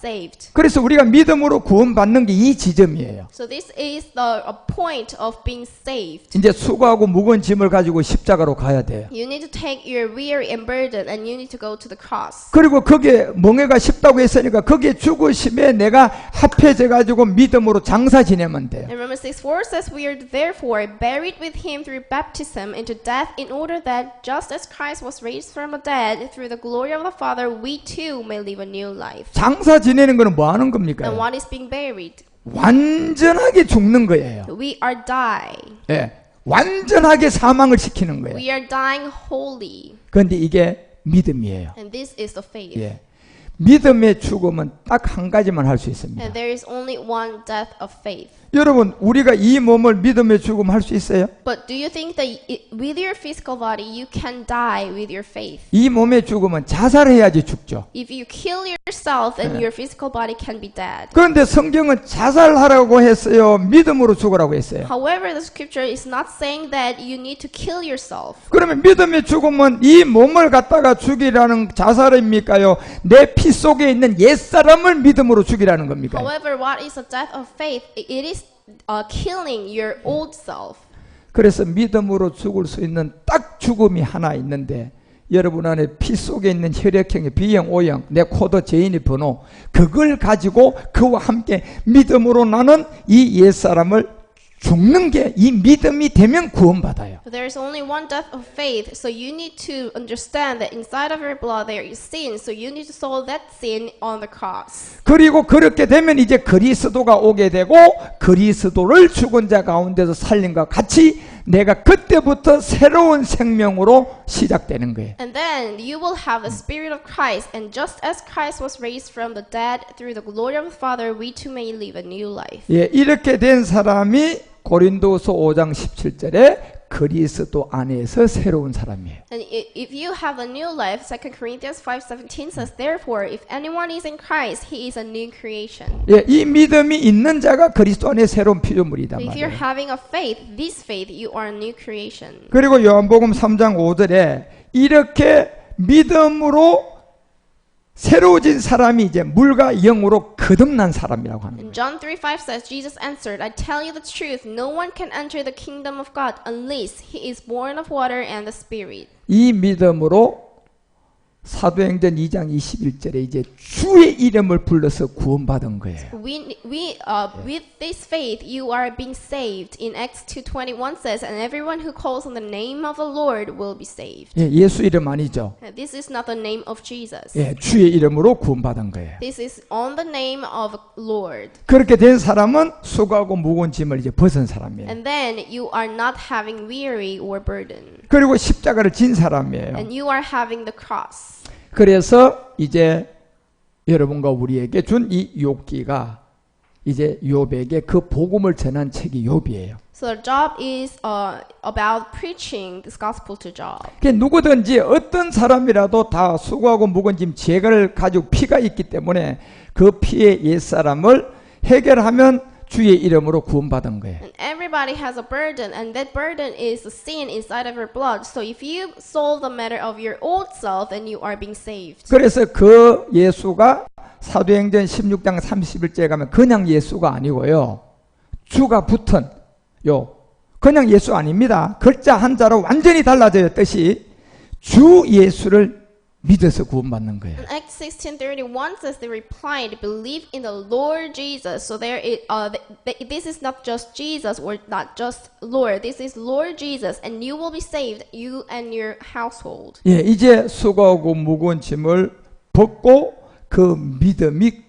B: saved.
A: 그래서 우리가 믿음으로 구원받는 게 이 지점이에요.
B: So this is the point of being saved.
A: 이제 수고하고 무거운 짐을 가지고 십자가로 가야 돼요.
B: You need to take your weary and burden and you need to go to the cross.
A: 그리고 거기에 멍에가 쉽다고 했으니까 거기에 죽으심에 내가 합해져 가지고 믿음으로 장사 지내면 돼요.
B: And Romans 6:4 says, We are therefore buried with him through baptism into death, in order that just as Christ was raised from the dead through the glory of the Father, we too may live a new life.
A: 장사 지내는 거는 뭐 하는 겁니까?
B: And what is being buried?
A: 완전하게 죽는 거예요.
B: We are dying.
A: 예, 완전하게 사망을 시키는 거예요.
B: We are dying wholly.
A: 그런데 이게 믿음이에요.
B: And this is the faith.
A: 예, 믿음의 죽음은 딱 한 가지만 할 수 있습니다.
B: And there is only one death of faith.
A: 여러분, 우리가 이 몸을 믿음의 죽음 할 수 있어요?
B: But do you think that with your physical body you can die with your faith?
A: 이 몸의 죽음은 자살해야지 죽죠.
B: If you kill yourself, then your physical body can be dead.
A: 그런데 성경은 자살하라고 했어요. 믿음으로 죽으라고 했어요.
B: However, the scripture is not saying that you need to kill yourself.
A: 그러면 믿음의 죽음은 이 몸을 갖다가 죽이라는 자살입니까요? 내 피 속에 있는 옛사람을 믿음으로 죽이라는 겁니까?
B: However, what is the death of faith? It is killing your old self.
A: 그래서 믿음으로 죽을 수 있는 딱 죽음이 하나 있는데 여러분 안에 피 속에 있는 혈액형의 B형, O형, 내 코드 제인의 번호 그걸 가지고 그와 함께 믿음으로 나는 이 옛사람을 죽는 게 이 믿음이 되면 구원받아요.
B: But there is only one death of faith, so you need to understand that inside of your blood there is sin, so you need to solve that sin on the cross.
A: 그리고 그렇게 되면 이제 그리스도가 오게 되고 그리스도를 죽은 자 가운데서 살림과 같이 내가 그때부터 새로운 생명으로 시작되는 거예요.
B: And then you will have the Spirit of Christ, and just as Christ was raised from the dead through the glory of the Father, we too may live a new life.
A: 예, 이렇게 된 사람이 고린도서 5장 17절에 그리스도 안에서 새로운 사람이에요.
B: And if you have a new life, 2 Corinthians 5:17 says, Therefore, if anyone is in Christ, he is a new creation.
A: 예, 이 믿음이 있는 자가 그리스도 안에 새로운 피조물이단
B: If you're
A: 말이에요.
B: having a faith, this faith, you are a new creation.
A: 그리고 요한복음 3장 5절에 이렇게 믿음으로 새로워진 사람이 이제 물과 영으로 거듭난 사람이라고 하는 거예요.
B: And John 3:5 says, Jesus answered, I tell you the truth, no one can enter the kingdom of God unless he is born of water and the Spirit.
A: 이 믿음으로 사도행전 2장 21절에 이제 주의 이름을 불러서 구원받은 거예요.
B: With this faith, you are being saved. In Acts 2:21 says, and everyone who calls on the name of the Lord will be saved.
A: 예, 예수 이름 아니죠.
B: This is not the name of Jesus.
A: 예, 주의 이름으로 구원받은 거예요.
B: This is on the name of Lord.
A: 그렇게 된 사람은 수고하고 무거운 짐을 이제 벗은 사람이에요.
B: And then you are not having weary or burden.
A: 그리고 십자가를 진 사람이에요.
B: And you are having the cross.
A: 그래서 이제 여러분과 우리에게 준 이 욥기가 이제 욥에게 그 복음을 전한 책이 욥이에요.
B: So the job is about preaching this gospel to Job.
A: 누구든지 어떤 사람이라도 다 수고하고 무거운 짐 죄를 가지고 피가 있기 때문에 그 피의 옛사람을 해결하면 주의 이름으로 구원받은 거예요.
B: And everybody has a burden, and that burden is the sin inside of your blood. So if you solve the matter of your old self, then you are being saved.
A: 그래서 그 예수가 사도행전 16장 31절에 가면 그냥 예수가 아니고요. 주가 붙은 그냥 예수 아닙니다. 글자 한자로 완전히 달라져요. 뜻이 주 예수를 믿어서 구원받는 거예요.
B: In Acts 16:31 says they replied, "Believe in the Lord Jesus." So this is not just Jesus or not just Lord. This is Lord Jesus, and you will be saved, you and your household.
A: 예, 이제 수고하고 무거운 짐을 벗고 그 믿음이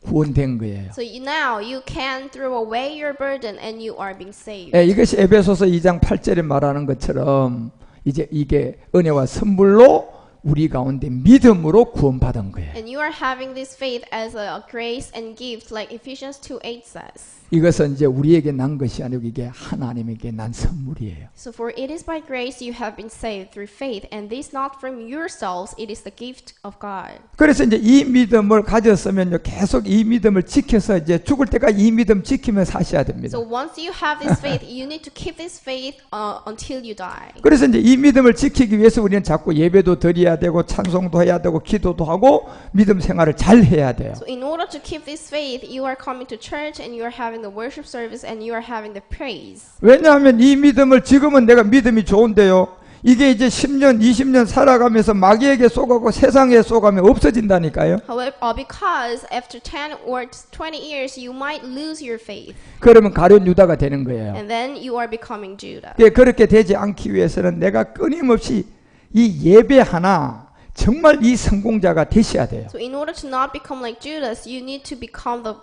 A: 구원된 거예요.
B: So now you can throw away your burden, and you are being saved.
A: 예, 이것이 에베소서 2장 8절에 말하는 것처럼 이제 이게 은혜와 선물로 우리 가운데 믿음으로 구원받은 거예요.
B: And you are having this faith as a grace and gift, like Ephesians 2:8 says.
A: 이것은 이제 우리에게 난 것이 아니고 이게 하나님에게 난 선물이에요.
B: So for it is by grace you have been saved through faith, and this not from yourselves, it is the gift of God.
A: 그래서 이제 이 믿음을 가졌으면요, 계속 이 믿음을 지켜서 이제 죽을 때까지 이 믿음 지키며 사셔야 됩니다.
B: So once you have this faith, you need to keep this faith until you die.
A: 그래서 이제 이 믿음을 지키기 위해서 우리는 자꾸 예배도 드려야 되고 찬송도 해야 되고 기도도 하고 믿음 생활을 잘 해야 돼요.
B: So in order to keep this faith, you are coming to church and you are having the worship service and you are having the praise.
A: 왜냐하면 이 믿음을 지금은 내가 믿음이 좋은데요, 이게 이제 10년, 20년 살아가면서 마귀에게 쏘가고 세상에 쏘가면 없어진다니까요.
B: However, because after 10 or 20 years, you might lose your faith.
A: 그러면 가룟 유다가 되는 거예요.
B: And then you are becoming Judah.
A: 그렇게 되지 않기 위해서는 내가 끊임없이 이 예배 하나 정말 이 성공자가 되셔야 돼요.
B: So in order to not become like Judas, you need to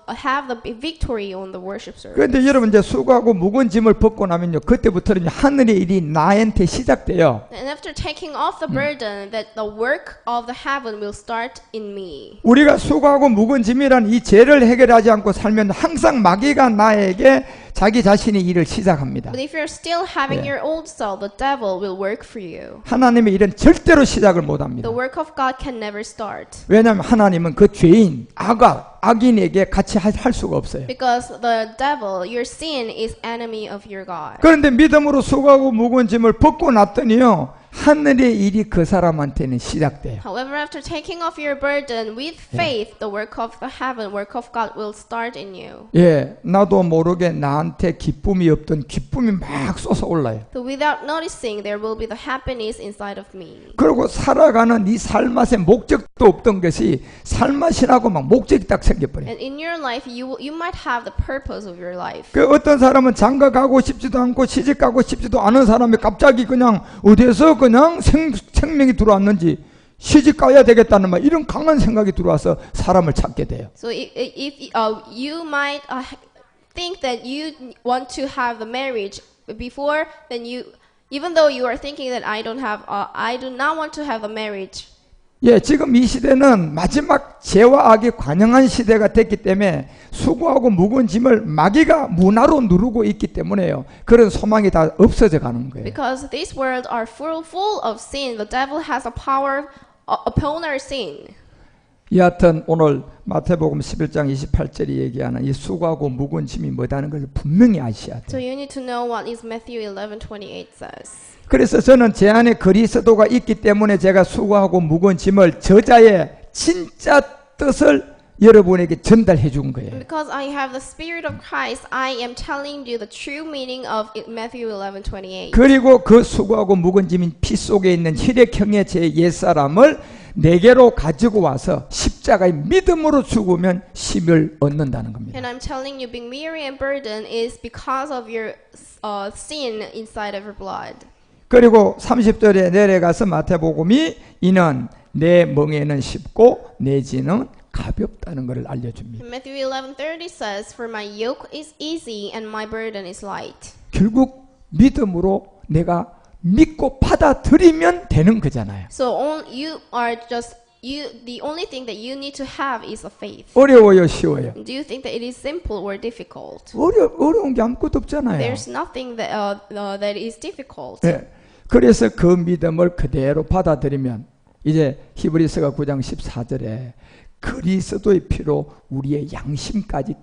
B: have the victory on the worship service.
A: 그런데 여러분 이제 수고하고 무거운 짐을 벗고 나면요, 그때부터는 하늘의 일이 나한테 시작돼요.
B: And after taking off the burden, that the work of the heaven will start in me.
A: 우리가 수고하고 무거운 짐이란 이 죄를 해결하지 않고 살면 항상 마귀가 나에게 자기 자신의 일을 시작합니다.
B: But if you're still having your old self, the devil will work for you.
A: 하나님의 일은 절대로 시작을 못합니다.
B: The work of God can never start.
A: 왜냐하면 하나님은 그 죄인, 악인에게 같이 할 수가 없어요.
B: Because the devil, your sin, is enemy of your God.
A: 그런데 믿음으로 수고하고 무거운 짐을 벗고 났더니요, 하늘의 일이 그 사람한테는 시작돼요.
B: However, after taking off your burden with faith, the work of the heaven, work of God will start in you.
A: 예, 나도 모르게 나한테 기쁨이 없던 기쁨이 막 솟아올라요.
B: So without noticing, there will be the happiness inside of me.
A: 그리고 살아가는 이 삶맛에 목적도 없던 것이 삶맛이라고 막 목적이 딱 생겨버려요.
B: And in your life, you might have the purpose of your life.
A: 그 어떤 사람은 장가 가고 싶지도 않고 시집 가고 싶지도 않은 사람이 갑자기 그냥 어디에서 그냥 생명이 들어왔는지 시집 가야 되겠다는 막 이런 강한 생각이 들어와서 사람을 찾게 돼요.
B: So if you might think that you want to have the marriage before, then even though you are thinking that I do not want to have a marriage.
A: 예, 지금 이 시대는 마지막 죄와 악이 관영한 시대가 됐기 때문에 수고하고 무거운 짐을 마귀가 문화로 누르고 있기 때문에요. 그런 소망이 다 없어져 가는 거예요.
B: Because this world are full of sin, the devil has a power upon our sin.
A: 여하튼 오늘 마태복음 11장 28절이 얘기하는 이 수고하고 무거운 짐이 뭐다는 것을 분명히 아셔야 돼요.
B: So you need to know what is Matthew 11:28 says.
A: 그래서 저는 제 안에 그리스도가 있기 때문에 제가 수고하고 무거운 짐을 저자의 진짜 뜻을 여러분에게 전달해 준 거예요.
B: Because I have the Spirit of Christ, I am telling you the true meaning of Matthew 11:28.
A: 그리고 그 수고하고 무거운 짐인 피 속에 있는 혈액형의 제 옛사람을 내게로 가지고 와서 십자가의 믿음으로 죽으면 심을 얻는다는 겁니다.
B: And I'm telling you, being weary and burdened is because of your sin inside of your blood.
A: 그리고 30절에 내려가서 마태복음이 이는 내 멍에는 쉽고 내 짐은 가볍다는 것을 알려줍니다.
B: Matthew 11:30 says, "For my yoke is easy and my burden is light."
A: 결국 믿음으로 내가 믿고 받아들이면 되는 거잖아요.
B: So the only thing that you need to have is a faith.
A: 어려워요, 쉬워요?
B: Do you think that it is simple or difficult?
A: 어려운 게 아무것도 없잖아요.
B: There's nothing that is difficult.
A: 네. 그래서 그 믿음을 그대로 받아들이면 이제 히브리서가 9장 14절에 그리스도의 피로 우리의 양심까지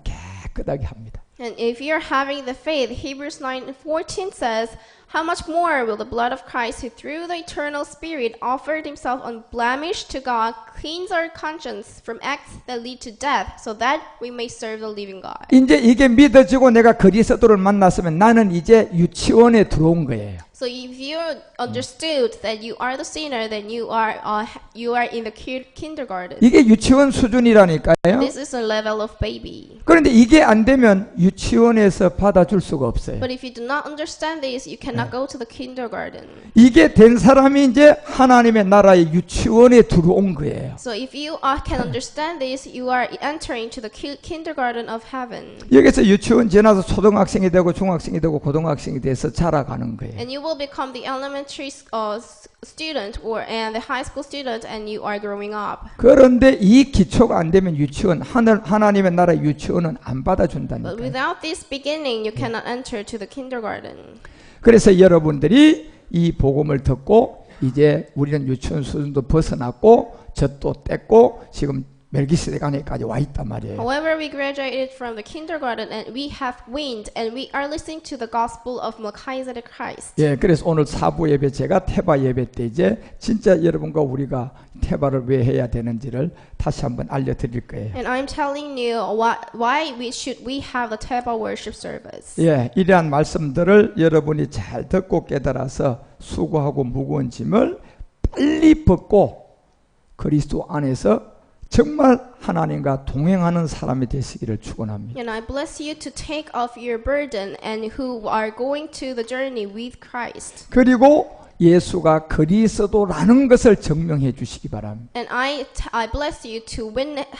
A: 깨끗하게 합니다.
B: And if you're having the faith, Hebrews 9:14 says, How much more will the blood of Christ, who through the eternal Spirit offered himself unblemished to God, cleanse our conscience from acts that lead to death, so that we may serve the living God.
A: 이제 이게 믿어지고 내가 그리스도를 만났으면 나는 이제 유치원에 들어온 거예요.
B: So if you understood that you are the sinner, then you are in the kindergarten.
A: 이게 유치원 수준이라니까요.
B: This is a level of baby.
A: 그런데 이게 안 되면 유치원에서 받아줄 수가 없어요.
B: But if you do not understand this, you cannot go to the kindergarten.
A: 이게 된 사람이 이제 하나님의 나라의 유치원에 들어온 거예요.
B: So if you can understand this, you are entering to the kindergarten of heaven.
A: 여기서 유치원 지나서 초등학생이 되고 중학생이 되고 고등학생이 돼서 자라가는 거예요.
B: And you will become the elementary student and the high school student, and you are growing up.
A: 그런데 이 기초가 안 되면 유치원 하나님의 나라 유치원은 안
B: But
A: 받아준다니까요.
B: without this beginning, you cannot enter to the kindergarten.
A: 그래서 여러분들이 이 복음을 듣고 이제 우리는 유치원 수준도 벗어났고 젖도 뗐고 지금 멜기세덱 안에까지 와 있단 말이에요.
B: However, we graduated from the kindergarten and we have weaned and we are listening to the gospel of Melchizedek Christ.
A: 예, 그래서 오늘 사부 예배 제가 태바 예배 때 이제 진짜 여러분과 우리가 태바를 왜 해야 되는지를 다시 한번 알려드릴 거예요.
B: And I'm telling you why we have the Teba worship service.
A: 예, 이러한 말씀들을 여러분이 잘 듣고 깨달아서 수고하고 무거운 짐을 빨리 벗고 그리스도 안에서 정말 하나님과 동행하는 사람이 되시기를 축원합니다.
B: And I bless you to take off your burden and who are going to the journey with Christ.
A: 그리고 예수가 그리스도라는 것을 증명해 주시기 바랍니다.
B: And I bless you to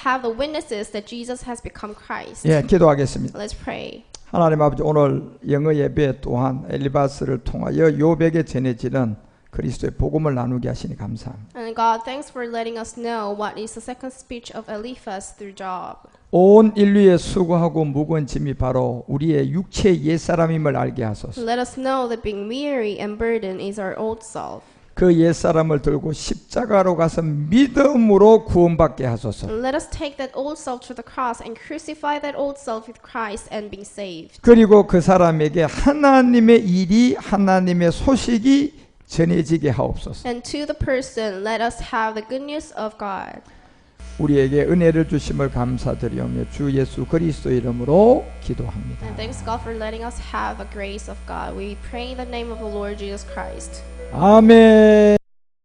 B: have the witnesses that Jesus has become Christ.
A: 예, 기도하겠습니다.
B: Let's pray.
A: 하나님 아버지, 오늘 영어 예배 또한 엘리바스를 통하여 요백에 전해지는 그리스도의 복음을 나누게 하시니 감사합니다.
B: And God, thanks for letting us know what is the second speech of Eliphaz through Job.
A: 온 인류의 수고하고 무거운 짐이 바로 우리의 육체의 옛사람임을 알게 하소서.
B: Let us know that being weary and burdened is our old self.
A: 그 옛사람을 들고 십자가로 가서 믿음으로 구원받게 하소서.
B: And let us take that old self to the cross and crucify that old self with Christ and being saved.
A: 그리고 그 사람에게 하나님의 일이 하나님의 소식이 전해지게 하옵소서.
B: And to the person, let us have the good news of God.
A: 우리에게 은혜를 주심을 감사드리오며 주 예수 그리스도 이름으로 기도합니다.
B: And thanks God for letting us have the grace of God. We pray in the name of the Lord Jesus Christ.
A: 아멘.